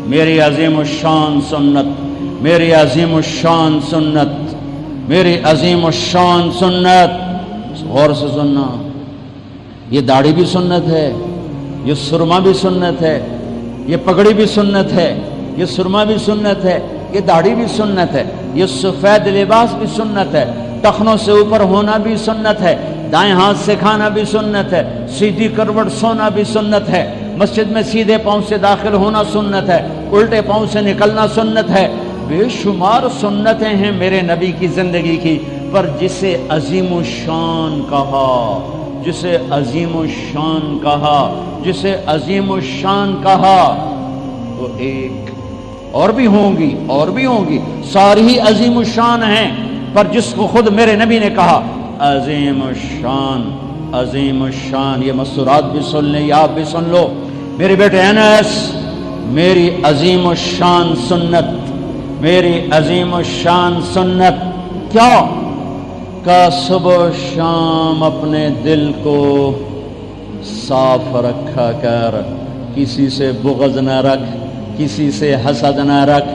میری عظیم الشان سنت، میری عظیم الشان سنت، میری عظیم الشان سنت، غور سے سننا، یہ داڑھی بھی سنت ہے، یہ سرما بھی سنت ہے، یہ پگڑی بھی سنت ہے، یہ سرما بھی سنت ہے، یہ داڑھی بھی سنت ہے، یہ سفید لباس بھی سنت ہے، ٹخنوں سے اوپر ہونا بھی سنت ہے، دائیں ہاتھ سے کھانا بھی سنت ہے، سیدھی کروٹ سونا بھی سنت ہے، مسجد میں سیدھے پاؤں سے داخل ہونا سنت ہے، الٹے پاؤں سے نکلنا سنت ہے۔ بے شمار سنتیں ہیں میرے نبی کی زندگی کی، پر جسے عظیم الشان کہا، جسے عظیم الشان کہا، جسے عظیم الشان کہا، وہ ایک، اور بھی ہوں گی، ساری ہی عظیم الشان ہیں، پر جس کو خود میرے نبی نے کہا عظیم الشان، یہ مستورات بھی سن لیں، یہ آپ بھی سن لو میرے بیٹے انس، میری عظیم الشان سنت، میری عظیم الشان سنت کیا کہ صبح و شام اپنے دل کو صاف رکھا کر، کسی سے بغض نہ رکھ، کسی سے حسد نہ رکھ،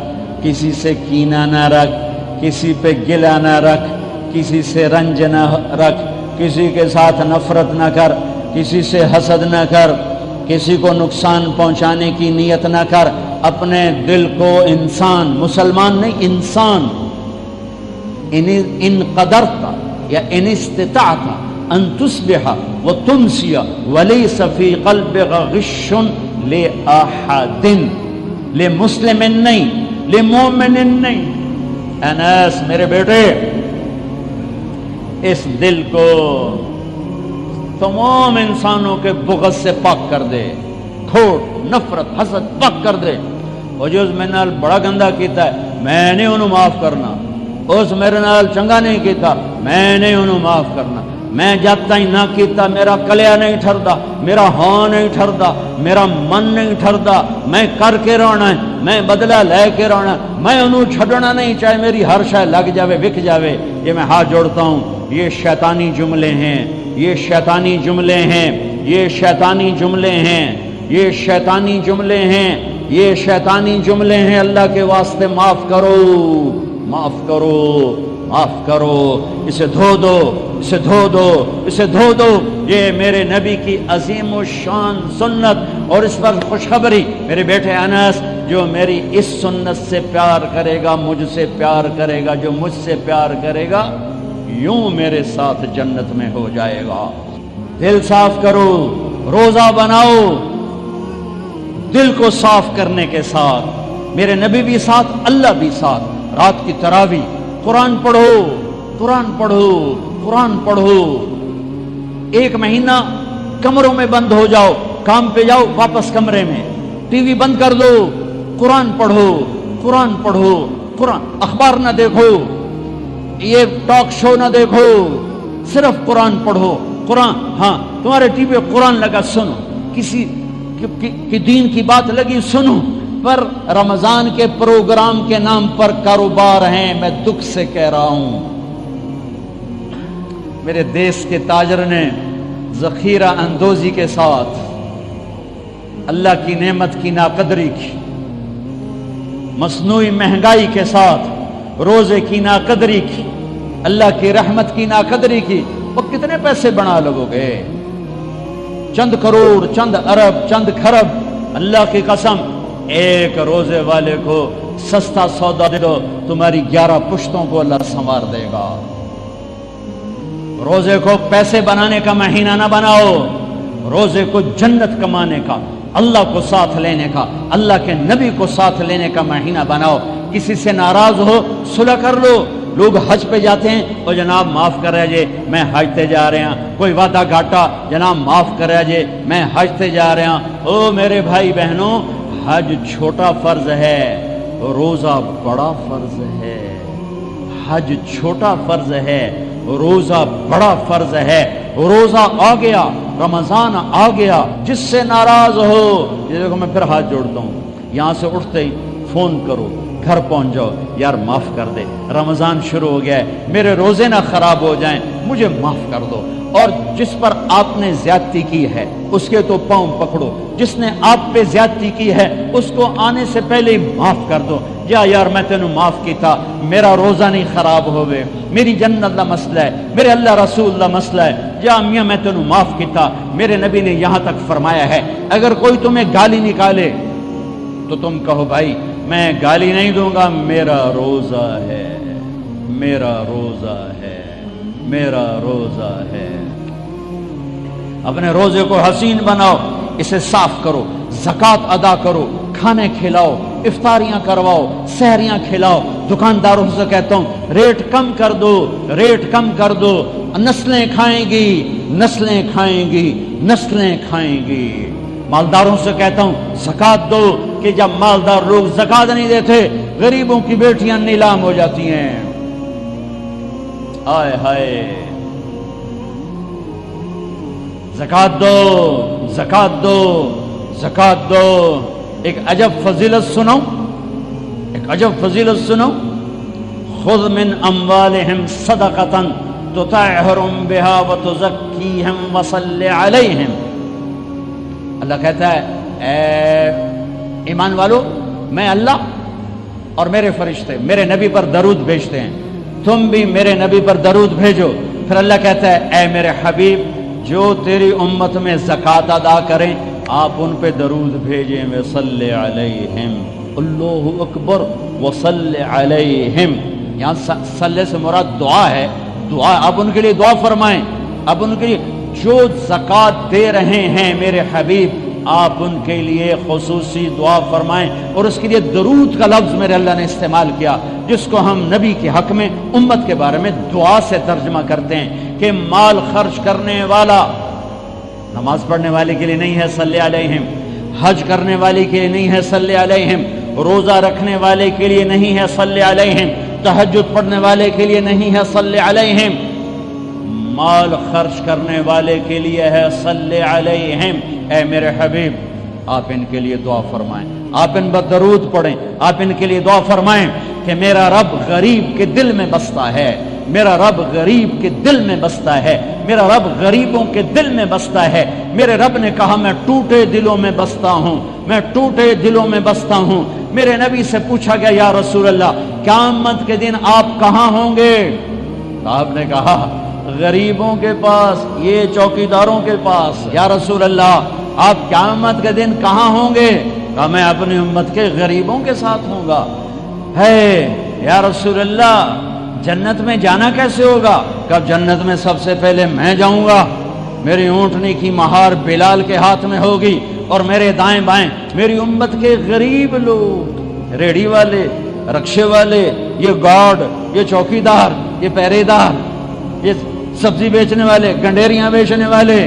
کسی سے کینہ نہ رکھ، کسی پہ گلہ نہ رکھ، کسی سے رنج نہ رکھ، کسی کے ساتھ نفرت نہ کر، کسی سے حسد نہ کر، کسی کو نقصان پہنچانے کی نیت نہ کر، اپنے دل کو انسان، مسلمان نہیں انسان، ان قدرت یا ان استطاعت ان تصبح وتمسی ولیس فی قلبک غش لأحد، لمسلم نہیں، لمومن نہیں۔ انس میرے بیٹے، اس دل کو تمام انسانوں کے بغض سے پاک کر دے، کھوٹ، نفرت، حسد پاک کر دے۔ اور جو میرے نال بڑا گندا کیتا ہے میں نہیں انہوں معاف کرنا، اس میرے نال چنگا نہیں کیتا میں نہیں انہوں معاف کرنا، میں جب تک نہ کیتا میرا کلیا نہیں ٹھردا، میرا ہاں نہیں ٹھردا، میرا من نہیں ٹھردا، میں کر کے رونا ہے، میں بدلہ لے کے رونا ہے، میں انہوں چھڑنا نہیں، چاہے میری ہر شے لگ جاوے وک جاوے۔ یہ میں ہاتھ جوڑتا ہوں، یہ شیطانی جملے ہیں، یہ شیطانی جملے ہیں، یہ شیطانی جملے ہیں، یہ شیطانی جملے ہیں، یہ شیطانی جملے ہیں۔ اللہ کے واسطے معاف کرو، معاف کرو، معاف کرو، اسے دھو دو، اسے دھو دو، اسے دھو دو۔ یہ میرے نبی کی عظیم الشان سنت، اور اس وقت خوشخبری میرے بیٹے انس، جو میری اس سنت سے پیار کرے گا مجھ سے پیار کرے گا، جو مجھ سے پیار کرے گا یوں میرے ساتھ جنت میں ہو جائے گا۔ دل صاف کرو، روزہ بناؤ، دل کو صاف کرنے کے ساتھ میرے نبی بھی ساتھ، اللہ بھی ساتھ۔ رات کی تراویح، قرآن پڑھو، قرآن پڑھو، قرآن پڑھو۔ ایک مہینہ کمروں میں بند ہو جاؤ، کام پہ جاؤ واپس کمرے میں، ٹی وی بند کر دو، قرآن پڑھو، قرآن پڑھو، قرآن، اخبار نہ دیکھو، یہ ٹاک شو نہ دیکھو، صرف قرآن پڑھو۔ قرآن، ہاں تمہارے ٹی وی پہ قرآن لگا سنو، کسی کی دین کی بات لگی سنو، پر رمضان کے پروگرام کے نام پر کاروبار ہیں، میں دکھ سے کہہ رہا ہوں۔ میرے دیس کے تاجر نے ذخیرہ اندوزی کے ساتھ اللہ کی نعمت کی ناقدری کی، مصنوعی مہنگائی کے ساتھ روزے کی ناقدری کی، اللہ کی رحمت کی ناقدری کی۔ وہ کتنے پیسے بنا لگو گے؟ چند کروڑ، چند ارب، چند کھرب۔ اللہ کی قسم، ایک روزے والے کو سستا سودا دے دو، تمہاری 11 پشتوں کو اللہ سنوار دے گا۔ روزے کو پیسے بنانے کا مہینہ نہ بناؤ، روزے کو جنت کمانے کا، اللہ کو ساتھ لینے کا، اللہ کے نبی کو ساتھ لینے کا مہینہ بناؤ۔ کسی سے ناراض ہو صلح کر لو۔ لوگ حج پہ جاتے ہیں، اور جناب معاف کر رہے جے میں حج تے جا رہے ہیں، کوئی وعدہ گھاٹا، جناب معاف کر رہے جے میں حج تے جا رہے ہیں۔ او میرے بھائی بہنوں، حج چھوٹا فرض ہے، روزہ بڑا فرض ہے۔ حج چھوٹا فرض ہے، روزہ بڑا فرض ہے۔ روزہ آ گیا، رمضان آ گیا، جس سے ناراض ہو، یہ دیکھو میں پھر ہاتھ جوڑتا ہوں، یہاں سے اٹھتے ہی فون کرو، گھر پہنچ جاؤ، یار معاف کر دے، رمضان شروع ہو گیا ہے، میرے روزے نہ خراب ہو جائیں، مجھے معاف کر دو۔ اور جس پر آپ نے زیادتی کی ہے اس کے تو پاؤں پکڑو، جس نے آپ پہ زیادتی کی ہے اس کو آنے سے پہلے ہی معاف کر دو۔ جا یار میں تینوں معاف کیتا، میرا روزہ نہیں خراب ہوئے، میری جنت دا مسئلہ ہے، میرے اللہ رسول دا مسئلہ ہے، جا میاں میں تینوں معاف کیتا۔ میرے نبی نے یہاں تک فرمایا ہے، اگر کوئی تمہیں گالی نکالے تو تم کہو بھائی میں گالی نہیں دوں گا، میرا روزہ ہے، میرا روزہ ہے، میرا روزہ ہے۔ اپنے روزے کو حسین بناؤ، اسے صاف کرو، زکوٰۃ ادا کرو، کھانے کھلاؤ، افطاریاں کرواؤ، سحریاں کھلاؤ۔ دکانداروں سے کہتا ہوں ریٹ کم کر دو، ریٹ کم کر دو، نسلیں کھائیں گی، نسلیں کھائیں گی، نسلیں کھائیں گی۔ مالداروں سے کہتا ہوں زکوٰۃ دو، کہ جب مالدار لوگ زکات نہیں دیتے غریبوں کی بیٹیاں نیلام ہو جاتی ہیں. آئے ہائے، زکات دو، زکات دو، زکات دو. ایک عجب فضیلت سنو، ایک عجب فضیلت سنو. خذ من اموالہم صدقۃ تطہرہم بہا وتزکیہم وصل علیہم. اللہ کہتا ہے اے ایمان والو، میں اللہ اور میرے فرشتے میرے نبی پر درود بھیجتے ہیں، تم بھی میرے نبی پر درود بھیجو. پھر اللہ کہتا ہے اے میرے حبیب، جو تیری امت میں زکوٰۃ ادا کریں آپ ان پہ درود بھیجیں. وصلی علیہم، اللہ اکبر، وصلی علیہم. یہاں صلی سے مراد دعا ہے. دعا، آپ ان کے لیے دعا فرمائیں. آپ ان کے لیے جو زکوٰۃ دے رہے ہیں میرے حبیب، آپ ان کے لیے خصوصی دعا فرمائیں. اور اس کے لیے درود کا لفظ میرے اللہ نے استعمال کیا، جس کو ہم نبی کے حق میں امت کے بارے میں دعا سے ترجمہ کرتے ہیں کہ مال خرچ کرنے والا نماز پڑھنے والے کے لیے نہیں ہے صلی علیہم، حج کرنے والے کے لیے نہیں ہے صلی علیہم، روزہ رکھنے والے کے لیے نہیں ہے صلی علیہم، تہجد پڑھنے والے کے لیے نہیں ہے صلی علیہم، مال خرچ کرنے والے کے لیے ہے صلی علیہم. اے میرے حبیب آپ ان کے لیے دعا فرمائیں، آپ ان پر درود پڑھیں، آپ ان کے لیے دعا فرمائیں کہ میرا رب غریب کے دل میں بستا ہے، میرا رب غریب کے دل میں بستا ہے، میرا رب غریبوں کے دل میں بستا ہے. میرے رب نے کہا میں ٹوٹے دلوں میں بستا ہوں، میں ٹوٹے دلوں میں بستا ہوں. میرے نبی سے پوچھا گیا یا رسول اللہ قیامت کے دن آپ کہاں ہوں گے؟ آپ نے کہا غریبوں کے پاس، یہ چوکیداروں کے پاس. یا رسول اللہ آپ قیامت کے دن کہاں ہوں گے؟ کہا میں اپنی امت کے غریبوں کے ساتھ ہوں گا. ہے یا رسول اللہ جنت میں جانا کیسے ہوگا؟ کب جنت میں سب سے پہلے میں جاؤں گا، میری اونٹنی کی مہار بلال کے ہاتھ میں ہوگی اور میرے دائیں بائیں میری امت کے غریب لوگ، ریڑھی والے، رکشے والے، یہ گارڈ، یہ چوکیدار، یہ پہرے دار، یہ سبزی بیچنے والے، گنڈیریاں بیچنے والے،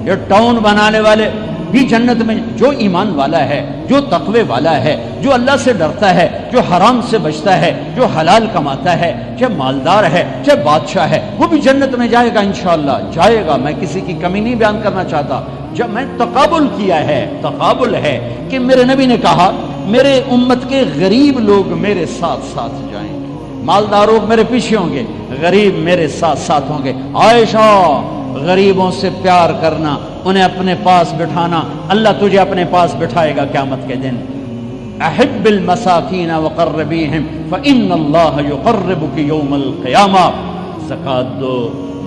یہ ٹاؤن بنانے والے بھی جنت میں. جو ایمان والا ہے، جو تقوی والا ہے، جو اللہ سے ڈرتا ہے، جو حرام سے بچتا ہے، جو حلال کماتا ہے، چاہے مالدار ہے چاہے بادشاہ ہے، وہ بھی جنت میں جائے گا انشاءاللہ، جائے گا. میں کسی کی کمی نہیں بیان کرنا چاہتا. جب میں تقابل کیا ہے، تقابل ہے کہ میرے نبی نے کہا میرے امت کے غریب لوگ میرے ساتھ ساتھ جائیں گے، مالدار لوگ میرے پیچھے ہوں گے، غریب میرے ساتھ ساتھ ہوں گے. عائشہ غریبوں سے پیار کرنا، انہیں اپنے پاس بٹھانا، اللہ تجھے اپنے پاس بٹھائے گا قیامت کے دن. احب المساکین وقربیہم فإن اللہ یقربک یوم القیامہ. زکوٰۃ دو،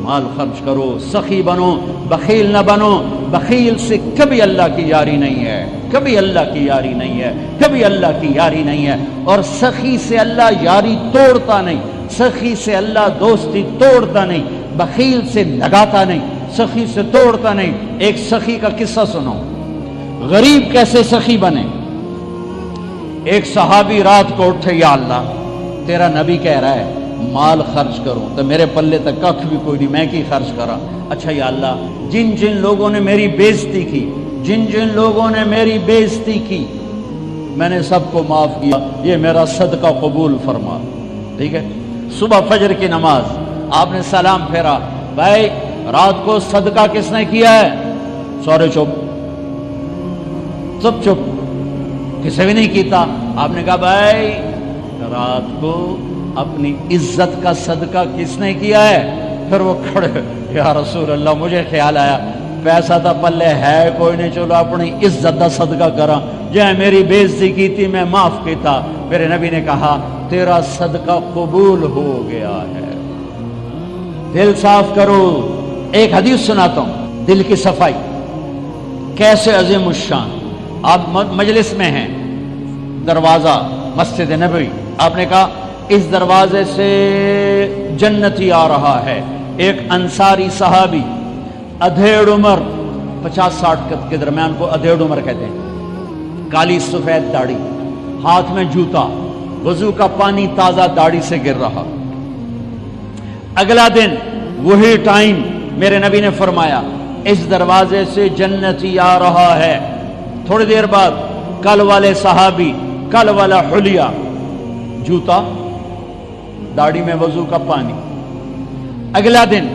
مال خرچ کرو، سخی بنو، بخیل نہ بنو. بخیل سے کبھی اللہ کی یاری نہیں ہے، کبھی اللہ کی یاری نہیں ہے، کبھی اللہ کی یاری نہیں ہے. اور سخی سے اللہ یاری توڑتا نہیں، سخی سے اللہ دوستی توڑتا نہیں، بخیل سے لگاتا نہیں، سخی سے توڑتا نہیں. ایک سخی کا قصہ سنو، غریب کیسے سخی بنے. ایک صحابی رات کو اٹھے، یا اللہ تیرا نبی کہہ رہا ہے مال خرچ کروں تو میرے پلے تک کخ بھی کوئی نہیں، میں کی خرچ کرا. اچھا یا اللہ جن جن لوگوں نے میری بےزتی کی، جن جن لوگوں نے میری بےزتی کی میں نے سب کو معاف کیا، یہ میرا صدقہ قبول فرما. ٹھیک ہے. صبح فجر کی نماز آپ نے سلام پھیرا، بھائی رات کو صدقہ کس نے کیا ہے؟ سورے چپ، سب چپ، کسی بھی نہیں کیتا. آپ نے کہا بھائی رات کو اپنی عزت کا صدقہ کس نے کیا ہے؟ پھر وہ کھڑے، یا رسول اللہ مجھے خیال آیا پیسہ تھا پلے ہے کوئی نہیں، چلو اپنی عزت کا صدقہ کرا، جہاں میری بےعزتی کی تھی میں معاف کیتا. میرے نبی نے کہا تیرا صدقہ قبول ہو گیا ہے. دل صاف کرو. ایک حدیث سناتا ہوں، دل کی صفائی کیسے عظیم الشان. آپ مجلس میں ہیں، دروازہ مسجد نبوی، آپ نے کہا اس دروازے سے جنتی آ رہا ہے. ایک انصاری صحابی، ادھیڑ عمر، 50-60 کے درمیان کو ادھیڑ عمر کہتے ہیں، کالی سفید داڑھی، ہاتھ میں جوتا، وضو کا پانی تازہ داڑھی سے گر رہا. اگلا دن وہی ٹائم میرے نبی نے فرمایا اس دروازے سے جنتی آ رہا ہے. تھوڑی دیر بعد کل والے صحابی، کل والا حلیہ، جوتا، داڑھی میں وضو کا پانی. اگلا دن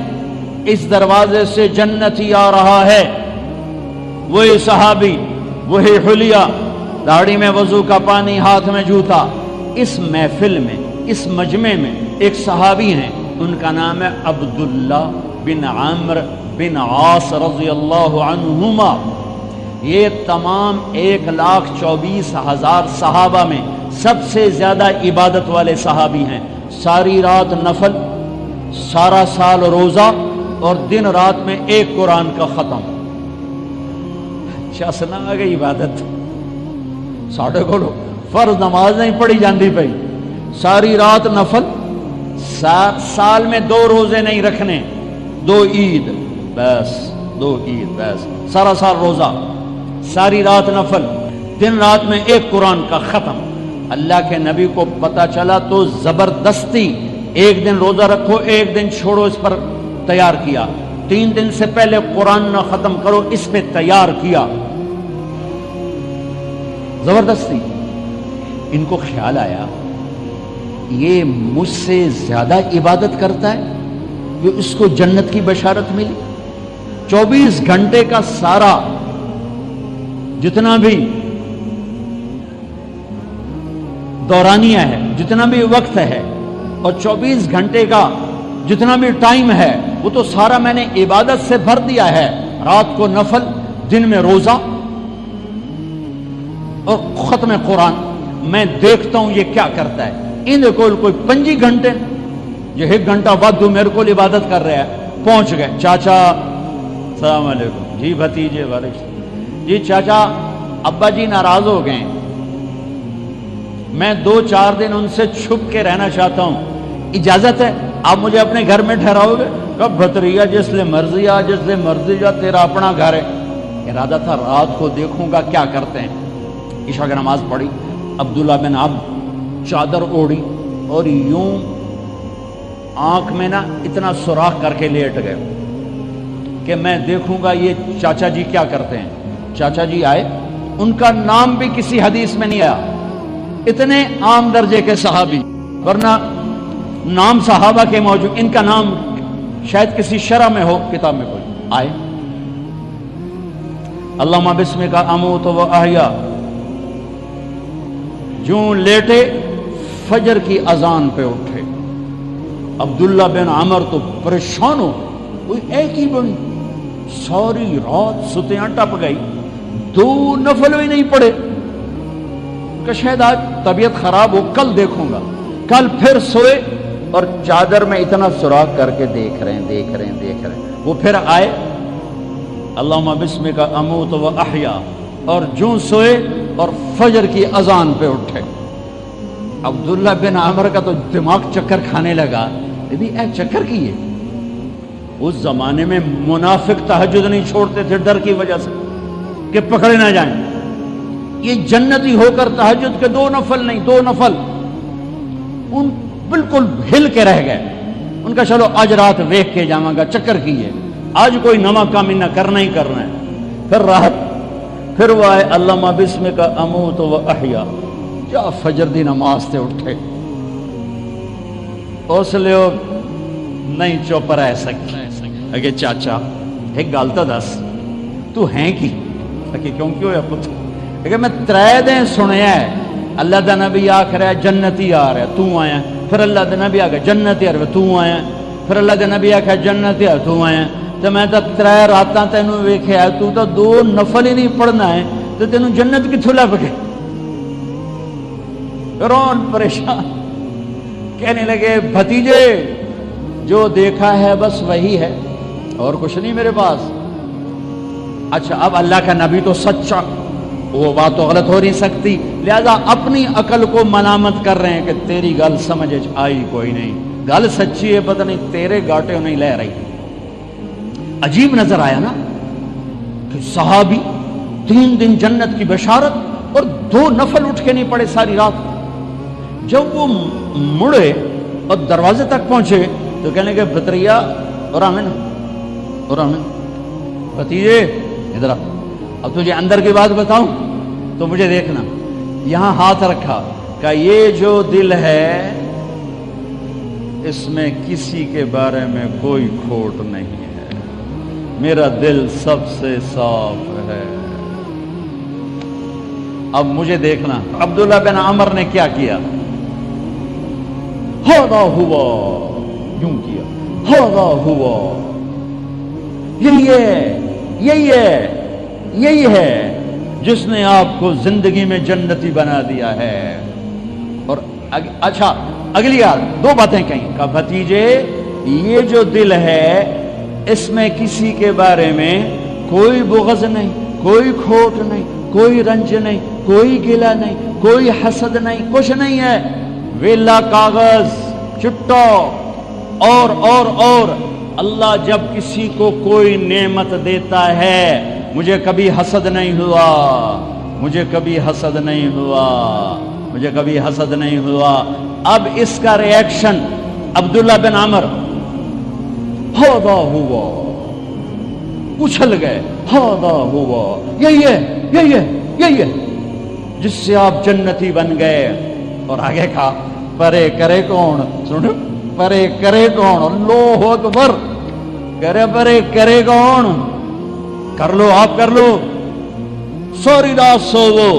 اس دروازے سے جنتی آ رہا ہے، وہی صحابی، وہی حلیہ، داڑھی میں وضو کا پانی، ہاتھ میں جوتا. اس محفل میں، اس مجمع میں ایک صحابی ہیں، ان کا نام ہے عبداللہ بن عمرو بن عاص رضی اللہ عنہما. یہ تمام 1,24,000 صحابہ میں سب سے زیادہ عبادت والے صحابی ہیں. ساری رات نفل، سارا سال روزہ، اور دن رات میں ایک قرآن کا ختم. شاسنا آ گئی عبادت. ساڑھے کو فرض نماز نہیں پڑھی جاندی پئی، ساری رات نفل، سال میں 2 روزے نہیں رکھنے، 2 عید بس، 2 عید بس، سارا سال روزہ، ساری رات نفل، دن رات میں ایک قرآن کا ختم. اللہ کے نبی کو پتا چلا تو زبردستی 1 دن روزہ رکھو، 1 دن چھوڑو اس پر تیار کیا. 3 دن سے پہلے قرآن نہ ختم کرو، اس پہ تیار کیا زبردستی. ان کو خیال آیا یہ مجھ سے زیادہ عبادت کرتا ہے، یہ اس کو جنت کی بشارت ملی. 24 گھنٹے کا سارا جتنا بھی دورانیہ ہے، جتنا بھی وقت ہے، اور 24 گھنٹے کا جتنا بھی ٹائم ہے، وہ تو سارا میں نے عبادت سے بھر دیا ہے. رات کو نفل، دن میں روزہ اور ختم قرآن. میں دیکھتا ہوں یہ کیا کرتا ہے. ان کو کوئی 25 گھنٹے، یہ 1 گھنٹہ بعد میرے کو عبادت کر رہا ہے. پہنچ گئے، چاچا السلام علیکم، جی بھتیجے وعلیکم، جی چاچا ابا جی ناراض ہو گئے، میں 2-4 دن ان سے چھپ کے رہنا چاہتا ہوں، اجازت ہے؟ آپ مجھے اپنے گھر میں ٹھہراؤ گے؟ کب بھتریا جس لئے مرضی آ، جس لئے مرضی جا، تیرا اپنا گھر ہے. ارادہ تھا رات کو دیکھوں گا کیا کرتے ہیں. عشاء کی نماز پڑھی، عبداللہ بن عمرو چادر اوڑھی اور یوں آنکھ میں نا اتنا سوراخ کر کے لیٹ گئے کہ میں دیکھوں گا یہ چاچا جی کیا کرتے ہیں. چاچا جی آئے، ان کا نام بھی کسی حدیث میں نہیں آیا، اتنے عام درجے کے صحابی، ورنہ نام صحابہ کے موجود، ان کا نام شاید کسی شرح میں ہو، کتاب میں کوئی. آئے، اللہم بسمک اموت و احیا، جوں لیٹے فجر کی اذان پہ اٹھے. عبداللہ بن عمرو تو پریشان ہو، کوئی ایک ہی بڑی ساری رات ستیاں ٹپ گئی، 2 نفل بھی نہیں پڑے کہ شاید آج طبیعت خراب ہو، کل دیکھوں گا. کل پھر سوئے اور چادر میں اتنا سوراخ کر کے دیکھ رہے ہیں. وہ پھر آئے، اللہم بسمک اموت و احیا، اور جوں سوئے اور فجر کی اذان پہ اٹھے. عبداللہ بن عمرو کا تو دماغ چکر کھانے لگا، اے چکر کی ہے. اس زمانے میں منافق تہجد نہیں چھوڑتے تھے ڈر کی وجہ سے کہ پکڑے نہ جائیں. یہ جنتی ہو کر تہجد کے 2 نفل نہیں، 2 نفل. ان بالکل ہل کے رہ گئے. ان کا چلو آج رات ویکھ کے جاواں گا، چکر کی ہے، آج کوئی نواں کام نہ کرنا ہی کرنا ہے. پھر رات پھر وہ آئے، اللہم بسمک اموت و احیا، جا فجر دی نماز تے اٹھے. اس لیے نہیں چپ رہ سکتے. اگے چاچا ایک گل تو دس، تو ہیں کی؟ کہ کیوں ہویا پتر؟ کہ میں 3 دن سنیا ہے اللہ دا نبی آکھ رہا ہے جنتی آ رہا ہے، تو آیا. پھر اللہ دا نبی آکھ جنتی آ رہا ہے، تو آیا. پھر اللہ دا نبی آکھ جنتی آ رہا ہے، تو آیا. تو میں تو 3 راتاں تینوں ویکھیا، تو 2 نفل ہی نہیں پڑھنا ہے، تو تینوں جنت کتھوں لب گئی؟ رون پریشان کہنے لگے بھتیجے جو دیکھا ہے بس وہی ہے، اور کچھ نہیں میرے پاس. اچھا اب اللہ کا نبی تو سچا، وہ بات تو غلط ہو نہیں سکتی، لہذا اپنی عقل کو ملامت کر رہے ہیں کہ تیری گل سمجھ آئی کوئی نہیں، گل سچی ہے، پتہ نہیں تیرے گاٹے نہیں لے رہی. عجیب نظر آیا نا کہ صحابی 3 دن جنت کی بشارت اور 2 نفل اٹھ کے نہیں پڑے ساری رات. جب وہ مڑے اور دروازے تک پہنچے تو کہنے لگے بھتریا اور آمین بھتیجے ادھر اب تجھے اندر کی بات بتاؤں. تو مجھے دیکھنا، یہاں ہاتھ رکھا کہ یہ جو دل ہے اس میں کسی کے بارے میں کوئی کھوٹ نہیں ہے، میرا دل سب سے صاف ہے۔ اب مجھے دیکھنا عبداللہ بن عمر نے کیا کیا، ہاذا ہوا، یوں کیا، ہاذا ہوا، یہی ہے، یہی ہے، یہی ہے جس نے آپ کو زندگی میں جنتی بنا دیا ہے۔ اور اچھا اگلی یاد دو باتیں کہیں کہ بھتیجے یہ جو دل ہے اس میں کسی کے بارے میں کوئی بغض نہیں، کوئی کھوٹ نہیں، کوئی رنج نہیں، کوئی گلہ نہیں، کوئی حسد نہیں، کچھ نہیں ہے، ویلا کاغذ چٹا۔ اور اللہ جب کسی کو کوئی نعمت دیتا ہے، مجھے کبھی حسد نہیں ہوا، مجھے کبھی حسد نہیں ہوا، مجھے کبھی حسد نہیں ہوا۔ اب اس کا ری ایکشن عبداللہ بن عمر، ہاذا ہوا، اچھل گئے، ہاذا ہوا، یہی ہے، یہی ہے، یہی ہے جس سے آپ جنتی بن گئے۔ اور آگے کہا پرے کرے کون، سنو، پرے کرے کون، اللہ اکبر، کرے پرے کرے کون، کر لو آپ، کر لو، سوری رات سوو،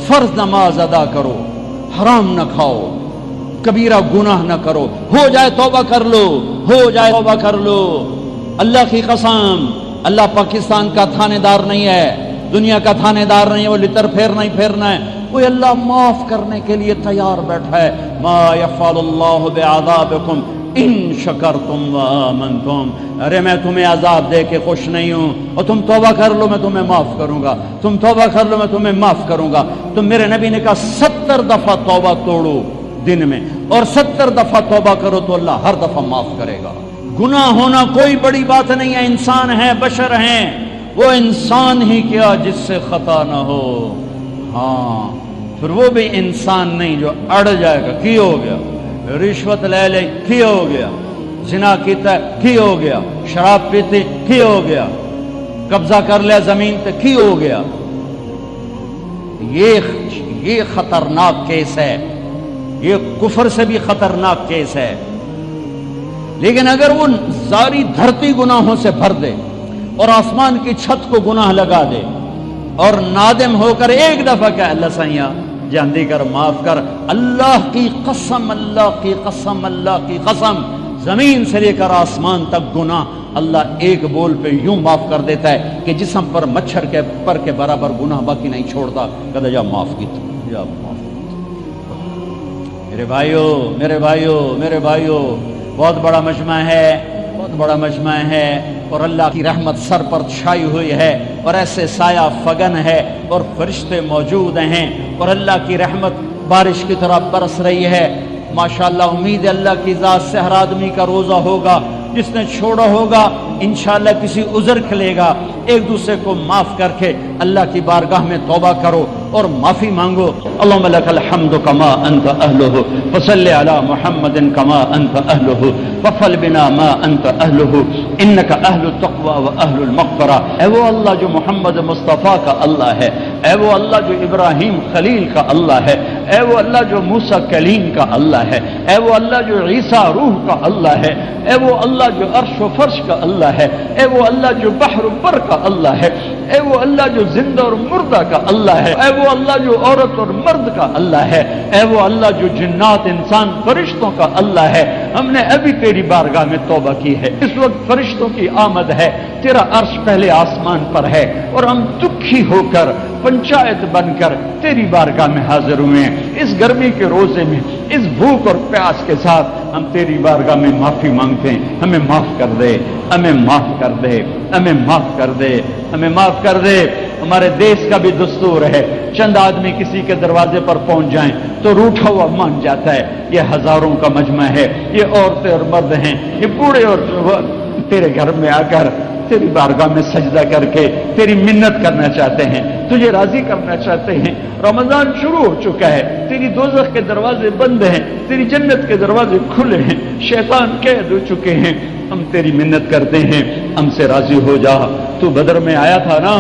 فرض نماز ادا کرو، حرام نہ کھاؤ، کبیرہ گناہ نہ کرو، ہو جائے توبہ کر لو، ہو جائے توبہ کر لو۔ اللہ کی قسم، اللہ پاکستان کا تھانے دار نہیں ہے، دنیا کا تھانے دار نہیں ہے، وہ لتر پھیرنا ہی پھیرنا ہے، وہ اللہ معاف کرنے کے لیے تیار بیٹھا ہے۔ ما یفعل اللہ بعذابکم ان شکرتم وآمنتم، ارے میں تمہیں عذاب دے کے خوش نہیں ہوں، اور تم توبہ کر لو میں تمہیں معاف کروں گا، تم توبہ کر لو میں تمہیں معاف کروں گا۔ تو میرے نبی نے کہا 70 دفعہ توبہ توڑو دن میں، اور 70 دفعہ توبہ کرو تو اللہ ہر دفعہ معاف کرے گا۔ گناہ ہونا کوئی بڑی بات نہیں ہے، انسان ہے، بشر ہیں، وہ انسان ہی کیا جس سے خطا نہ ہو، ہاں پھر وہ بھی انسان نہیں جو اڑ جائے گا، کی ہو گیا، رشوت لے لے کی ہو گیا، زنا کیتا کی ہو گیا، شراب پیتے کی ہو گیا، قبضہ کر لیا زمین پہ کی ہو گیا۔ یہ خطرناک کیس ہے، یہ کفر سے بھی خطرناک کیس ہے۔ لیکن اگر وہ ساری دھرتی گناہوں سے بھر دے اور آسمان کی چھت کو گناہ لگا دے اور نادم ہو کر ایک دفعہ کہ اللہ سائیاں جاندی کر، معاف کر، اللہ کی قسم، اللہ کی قسم، اللہ کی قسم، زمین سے لے کر آسمان تک گناہ اللہ ایک بول پہ یوں معاف کر دیتا ہے کہ جسم پر مچھر کے پر کے برابر گناہ باقی نہیں چھوڑتا، کہتا جا معاف کی، جا معاف کی۔ میرے بھائیو، میرے بھائیو، میرے بھائیو، بہت بڑا مجمع ہے، بہت بڑا مجمع ہے، اور اللہ کی رحمت سر پر چھائی ہوئی ہے، اور ایسے سایہ فگن ہے، اور فرشتے موجود ہیں، اور اللہ کی رحمت بارش کی طرح برس رہی ہے۔ ماشاءاللہ امید ہے اللہ کی ذات سے ہر آدمی کا روزہ ہوگا، جس نے چھوڑا ہوگا انشاءاللہ کسی عذر کھلے گا، ایک دوسرے کو معاف کر کے اللہ کی بارگاہ میں توبہ کرو اور معافی مانگو۔ اللہم لک الحمد کما انت اہلہ، فصل علی محمد کما انت اہلہ، وفل بنا ما انت اہلہ، انک اہل التقوی و اہل المغفرہ۔ اے وہ اللہ جو محمد مصطفیٰ کا اللہ ہے، اے وہ اللہ جو ابراہیم خلیل کا اللہ ہے، اے وہ اللہ جو موسیٰ کلیم کا اللہ ہے، اے وہ اللہ جو عیسیٰ روح کا اللہ ہے، اے وہ اللہ جو عرش و فرش کا اللہ ہے، اے وہ اللہ جو بحر و بر کا اللہ ہے، اے وہ اللہ جو زندہ اور مردہ کا اللہ ہے، اے وہ اللہ جو عورت اور مرد کا اللہ ہے، اے وہ اللہ جو جنات انسان فرشتوں کا اللہ ہے۔ ہم نے ابھی تیری بارگاہ میں توبہ کی ہے، اس وقت فرشتوں کی آمد ہے، تیرا عرش پہلے آسمان پر ہے، اور ہم دکھی ہو کر پنچایت بن کر تیری بارگاہ میں حاضر ہوئے ہیں۔ اس گرمی کے روزے میں، اس بھوک اور پیاس کے ساتھ ہم تیری بارگاہ میں معافی مانگتے ہیں، ہمیں معاف کر دے، ہمیں معاف کر دے، ہمیں معاف کر دے، ہمیں معاف کر دے۔ ہمارے دیش کا بھی دستور ہے، چند آدمی کسی کے دروازے پر پہنچ جائیں تو روٹھا ہوا مان جاتا ہے۔ یہ ہزاروں کا مجمع ہے، یہ عورتیں اور مرد ہیں، یہ بوڑھے اور تیرے گھر میں آ کر تیری بارگاہ میں سجدہ کر کے تیری منت کرنا چاہتے ہیں، تجھے راضی کرنا چاہتے ہیں۔ رمضان شروع ہو چکا ہے، تیری دوزخ کے دروازے بند ہیں، تیری جنت کے دروازے کھلے ہیں، شیطان قید ہو چکے ہیں۔ ہم تیری منت کرتے ہیں، ہم سے راضی ہو جا۔ تو بدر میں آیا تھا نا،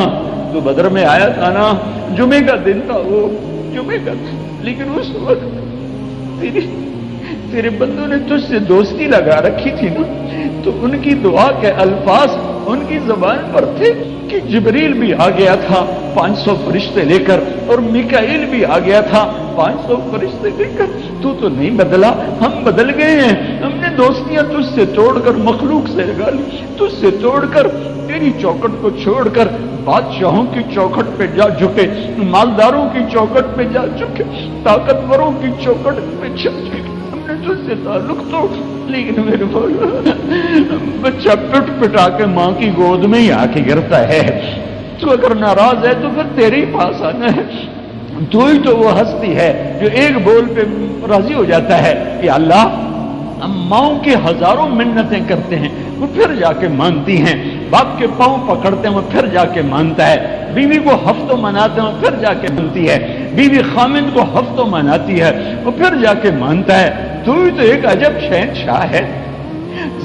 تو بدر میں آیا تھا نا، جمعے کا دن تھا وہ، جمعے کا دن، لیکن اس وقت تیرے بندوں نے تجھ سے دوستی لگا رکھی تھی نا، تو ان کی دعا کے الفاظ ان کی زبان پر تھے کہ جبریل بھی آ گیا تھا 500 فرشتے لے کر، اور میکائیل بھی آ گیا تھا 500 فرشتے لے کر، تو نہیں بدلا، ہم بدل گئے ہیں، ہم نے دوستیاں تجھ سے توڑ کر مخلوق سے لگا لی، تجھ سے توڑ کر تیری چوکٹ کو چھوڑ کر بادشاہوں کی چوکٹ پہ جا جھکے، مالداروں کی چوکٹ پہ جا چکے، طاقتوروں کی چوکٹ پہ جا چکے، ہم نے تجھ سے تعلق توڑ، لیکن میرے بچہ پٹ پٹا کے ماں کی گود میں ہی آ کے گرتا ہے، تو اگر ناراض ہے تو پھر تیرے ہی پاس آنا ہے، تو ہی تو وہ ہستی ہے جو ایک بول پہ راضی ہو جاتا ہے کہ اللہ، ہم ماؤں کی ہزاروں منتیں کرتے ہیں وہ پھر جا کے مانتی ہیں، باپ کے پاؤں پکڑتے ہیں وہ پھر جا کے مانتا ہے، بیوی کو ہفتوں مناتے ہیں وہ پھر جا کے مانتی ہے، بیوی خامند کو ہفتوں مناتی ہے وہ پھر جا کے مانتا ہے، تو ہی تو ایک عجب شہنشاہ ہے،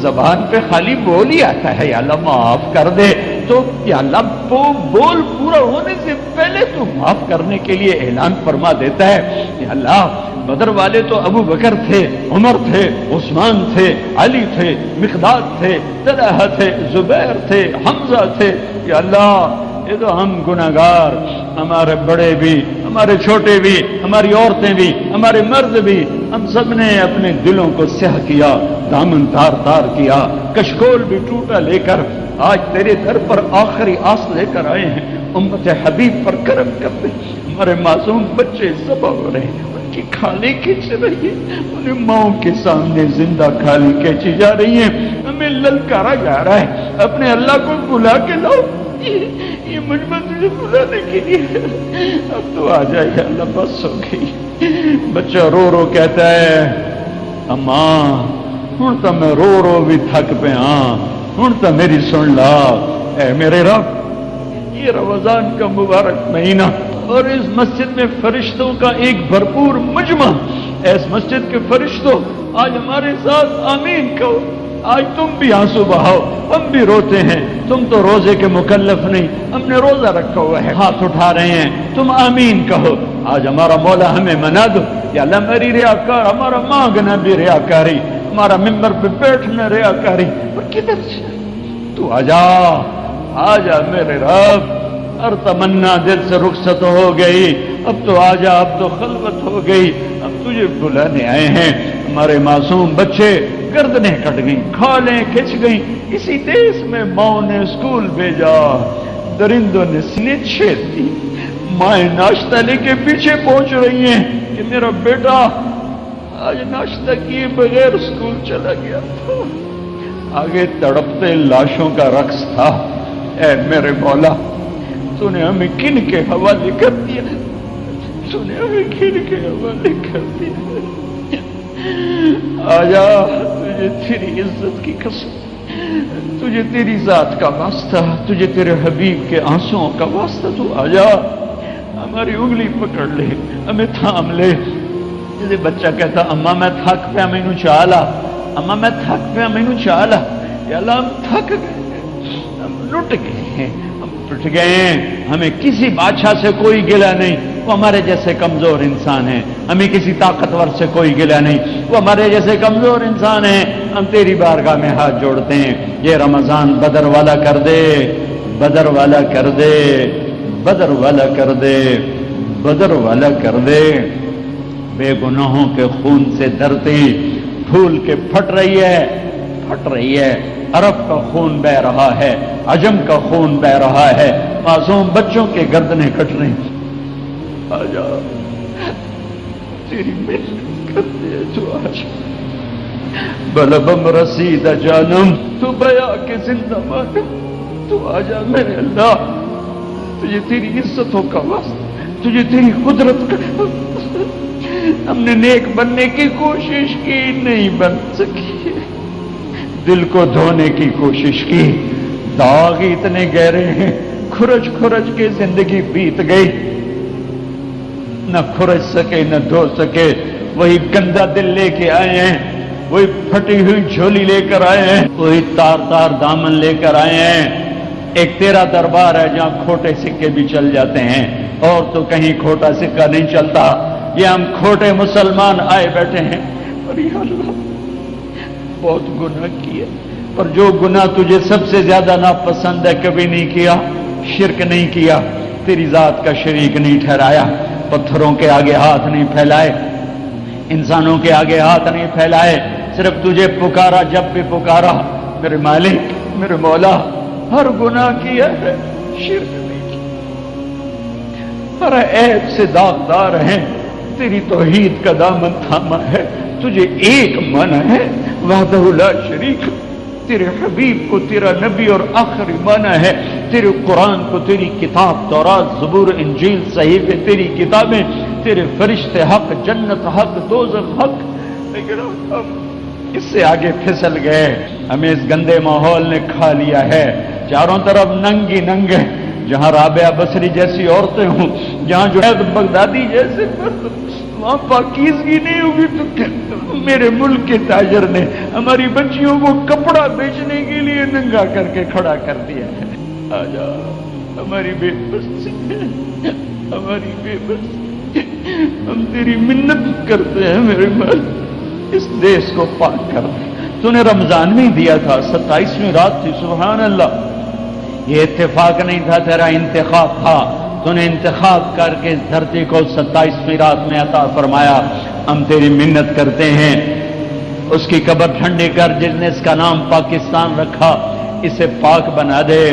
زبان پہ خالی بول ہی آتا ہے یا اللہ معاف کر دے، تو یا اللہ بول پورا ہونے سے پہلے تو معاف کرنے کے لیے اعلان فرما دیتا ہے، یا اللہ بدر والے تو ابو بکر تھے، عمر تھے، عثمان تھے، علی تھے، مقداد تھے، طلحہ تھے، زبیر تھے، حمزہ تھے، یا اللہ یہ تو ہم گناہگار، ہمارے بڑے بھی، ہمارے چھوٹے بھی، ہماری عورتیں بھی، ہمارے مرد بھی، ہم سب نے اپنے دلوں کو سیاہ کیا، دامن تار تار کیا، کشکول بھی ٹوٹا لے کر آج تیرے در پر آخری آس لے کر آئے ہیں، امت حبیب پر کرم کر دے، ہمارے معصوم بچے ذبح ہو رہے ہیں، ان کی کھالی کھینچ رہی ہے، انہیں ماؤں کے سامنے زندہ کھالی کھینچی جا رہی ہیں، ہمیں للکارا جا رہا ہے، اپنے اللہ کو بلا کے لاؤ، یہ مجمع تجھے بلانے کے لیے، اب تو آ جائے یا اللہ، بس ہو گئی، بچہ رو رو کہتا ہے اماں ہن تو میں رو رو بھی تھک پہ ہاں، ہن تو میری سن لا، اے میرے رب، یہ رمضان کا مبارک مہینہ اور اس مسجد میں فرشتوں کا ایک بھرپور مجمع، اس مسجد کے فرشتوں آج ہمارے ساتھ آمین کہو، آج تم بھی آنسو بہاؤ، ہم بھی روتے ہیں، تم تو روزے کے مکلف نہیں، ہم نے روزہ رکھا ہوا ہے، ہاتھ اٹھا رہے ہیں، تم آمین کہو، آج ہمارا مولا ہمیں منا دو، یا اللہ میری ریاکار، ہمارا مانگنا بھی ریاکاری، ہمارا ممبر پہ بیٹھنا ریاکاری، اور کدھر سے تو آجا میرے رب، ہر تمنا دل سے رخصت ہو گئی، اب تو آجا، اب تو خلوت ہو گئی، اب تجھے بلانے آئے ہیں، ہمارے معصوم بچے گردنیں کٹ گئیں، کھالیں کھچ گئیں، اسی دیس میں ماں نے اسکول بھیجا، درندوں نے سینے چھید دی، مائیں ناشتہ لے کے پیچھے پہنچ رہی ہیں کہ میرا بیٹا آج ناشتہ کیے بغیر اسکول چلا گیا تھا، آگے تڑپتے لاشوں کا رقص تھا، اے میرے مولا تو نے ہمیں کن کے حوالے کر دیا، تو نے ہمیں کن کے حوالے کر دیا، آجا تجھے تیری عزت کی قسم، تجھے تیری ذات کا واسطہ، تجھے تیرے حبیب کے آنسوؤں کا واسطہ، تو آجا ہماری انگلی پکڑ لے، ہمیں تھام لے، جیسے بچہ کہتا اماں میں تھک پیا مینوں چاہ لا، اماں میں تھک پیا مینوں چاہ لا، یا اللہ ہم تھک گئے، ہم لٹ گئے ہیں، ہم ٹوٹ گئے ہیں، ہمیں کسی بادشاہ سے کوئی گلہ نہیں، وہ ہمارے جیسے کمزور انسان ہیں، ہمیں کسی طاقتور سے کوئی گلہ نہیں، وہ ہمارے جیسے کمزور انسان ہیں، ہم تیری بارگاہ میں ہاتھ جوڑتے ہیں، یہ رمضان بدر والا کر دے، بدر والا کر دے، بدر والا کر دے، بدر والا کر دے، بے گناہوں کے خون سے دھرتی پھول کے پھٹ رہی ہے، عرب کا خون بہ رہا ہے، عجم کا خون بہ رہا ہے، معصوم بچوں کے گردنیں کٹ رہی، آجا تیری محنت کرتے تو آجا، بلبم رسید جانم تو بیا کے زندہ مانم، تو آجا میرے اللہ، تجھے تیری عزتوں کا واسطہ، تجھے تیری قدرت کا، ہم نے نیک بننے کی کوشش کی نہیں بن سکی، دل کو دھونے کی کوشش کی، داغ اتنے گہرے ہیں، کھرچ کھرچ کے زندگی بیت گئی، نہ کھرچ سکے نہ دھو سکے، وہی گندا دل لے کے آئے ہیں، وہی پھٹی ہوئی جھولی لے کر آئے ہیں، وہی تار تار دامن لے کر آئے ہیں، ایک تیرا دربار ہے جہاں کھوٹے سکے بھی چل جاتے ہیں، اور تو کہیں کھوٹا سکہ نہیں چلتا، یہ ہم کھوٹے مسلمان آئے بیٹھے ہیں، اور یا اللہ بہت گناہ کیے، اور جو گناہ تجھے سب سے زیادہ ناپسند ہے کبھی نہیں کیا، شرک نہیں کیا، تیری ذات کا شریک نہیں ٹھہرایا، پتھروں کے آگے ہاتھ نہیں پھیلائے، انسانوں کے آگے ہاتھ نہیں پھیلائے، صرف تجھے پکارا جب بھی پکارا، میرے مالک میرے مولا، ہر گناہ کیا ہے، شرک نہیں کیا، ہر عیب سے داغدار ہیں، تیری توحید کا دامن تھاما ہے، تجھے ایک من ہے، وحدہ لا شریک، تیرے حبیب کو تیرا نبی اور آخری مانا ہے، تیرے قرآن کو تیری کتاب، تورات، زبور، انجیل، صحیفے تیری کتابیں، تیرے فرشتے حق، جنت حق، دوزخ حق، لیکن ہم اس سے آگے پھسل گئے، ہمیں اس گندے ماحول نے کھا لیا ہے، چاروں طرف ننگی ننگے، جہاں رابعہ بصری جیسی عورتیں ہوں، جہاں جنید بغدادی جیسے مرد، وہاں پاکیزگی نہیں ہوگی تو میرے ملک کے تاجر نے ہماری بچیوں کو کپڑا بیچنے کے لیے ننگا کر کے کھڑا کر دیا ہے، آجا ہماری بے بسی ہے، ہماری بے بسی، ہم تیری منت کرتے ہیں میرے مال، اس دیش کو پاک کر دے، تو نے رمضان میں دیا تھا، 27ویں رات تھی، سبحان اللہ، یہ اتفاق نہیں تھا، تیرا انتخاب تھا، تو نے انتخاب کر کے اس دھرتی کو 27ویں رات میں عطا فرمایا، ہم تیری منت کرتے ہیں، اس کی قبر ٹھنڈی کر جس نے اس کا نام پاکستان رکھا، اسے پاک بنا دے،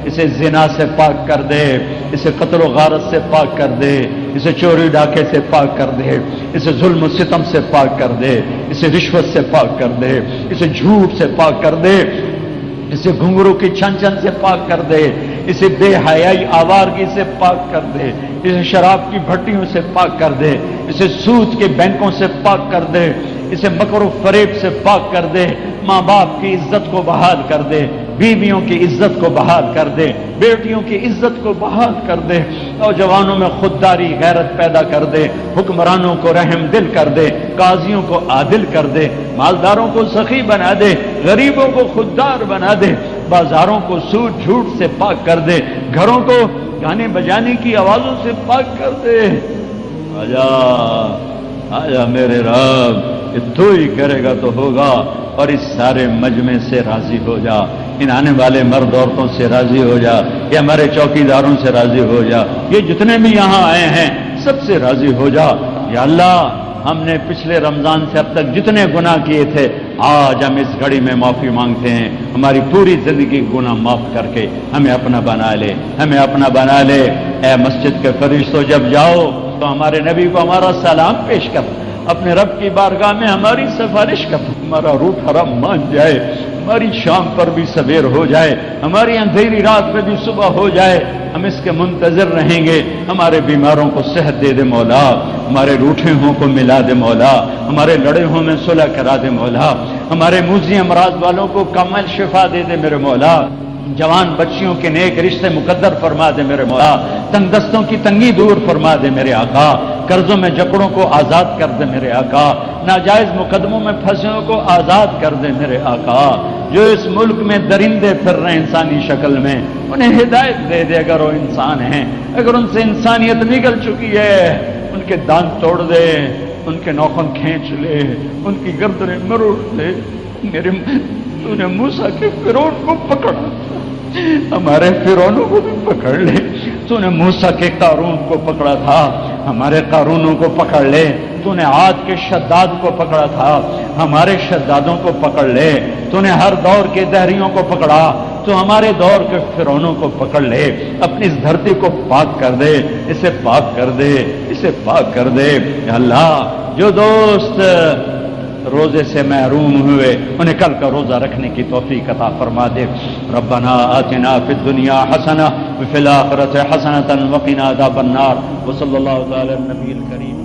اسے زنا سے پاک کر دے، اسے قتل و غارت سے پاک کر دے، اسے چوری ڈاکے سے پاک کر دے، اسے ظلم و ستم سے پاک کر دے، اسے رشوت سے پاک کر دے، اسے جھوٹ سے پاک کر دے، اسے گھنگرو کی چھن چھن سے پاک کر دے، اسے بے حیائی آوارگی سے پاک کر دے، اسے شراب کی بھٹیوں سے پاک کر دے، اسے سود کے بینکوں سے پاک کر دے، اسے مکر و فریب سے پاک کر دے، ماں باپ کی عزت کو بحال کر دے، بیویوں کی عزت کو بحال کر دے، بیٹیوں کی عزت کو بحال کر دے، نوجوانوں میں خودداری غیرت پیدا کر دے، حکمرانوں کو رحم دل کر دے، قاضیوں کو عادل کر دے، مالداروں کو سخی بنا دے، غریبوں کو خوددار بنا دے، بازاروں کو سود جھوٹ سے پاک کر دے، گھروں کو گانے بجانے کی آوازوں سے پاک کر دے، آجا آجا میرے رب، یہ تو ہی کرے گا تو ہوگا، اور اس سارے مجمع سے راضی ہو جا، ان آنے والے مرد عورتوں سے راضی ہو جا، یہ ہمارے چوکیداروں سے راضی ہو جا، یہ جتنے بھی یہاں آئے ہیں سب سے راضی ہو جا، یا اللہ ہم نے پچھلے رمضان سے اب تک جتنے گناہ کیے تھے آج ہم اس گھڑی میں معافی مانگتے ہیں، ہماری پوری زندگی گناہ معاف کر کے ہمیں اپنا بنا لے، ہمیں اپنا بنا لے، اے مسجد کے فرشتوں جب جاؤ تو ہمارے نبی کو ہمارا سلام پیش کر، اپنے رب کی بارگاہ میں ہماری سفارش کر، ہمارا روح حرام مان جائے، ہماری شام پر بھی سویر ہو جائے، ہماری اندھیری رات میں بھی صبح ہو جائے، ہم اس کے منتظر رہیں گے، ہمارے بیماروں کو صحت دے دے مولا، ہمارے روٹھے ہوں کو ملا دے مولا، ہمارے لڑے ہوں میں صلح کرا دے مولا، ہمارے موذی امراض والوں کو کامل شفا دے دے میرے مولا، جوان بچیوں کے نیک رشتے مقدر فرما دے میرے مولا، تنگ دستوں کی تنگی دور فرما دے میرے آقا، قرضوں میں جکڑوں کو آزاد کر دے میرے آقا، ناجائز مقدموں میں پھنسوں کو آزاد کر دے میرے آقا، جو اس ملک میں درندے پھر رہے انسانی شکل میں انہیں ہدایت دے دے، اگر وہ انسان ہیں، اگر ان سے انسانیت نکل چکی ہے ان کے دانت توڑ دے، ان کے ناخن کھینچ لے، ان کی گردنیں مروڑ دے، میرے تو نے موسیٰ کے فرعون کو پکڑا، ہمارے فرعونوں کو بھی پکڑ لے، تو نے موسیٰ کے قارون کو پکڑا تھا، ہمارے قارونوں کو پکڑ لے، تو نے عاد کے شداد کو پکڑا تھا، ہمارے شدادوں کو پکڑ لے، تو نے ہر دور کے دہریوں کو پکڑا، تو ہمارے دور کے فرعونوں کو پکڑ لے، اپنی اس دھرتی کو پاک کر دے، اسے پاک کر دے، اسے پاک کر دے، یا اللہ جو دوست روزے سے محروم ہوئے انہیں کل کا روزہ رکھنے کی توفیق عطا فرما دے، ربنا آتنا فی الدنیا حسنہ وفی الآخرۃ حسنۃ وقنا عذاب النار، وصلی اللہ تعالی علی النبی الکریم۔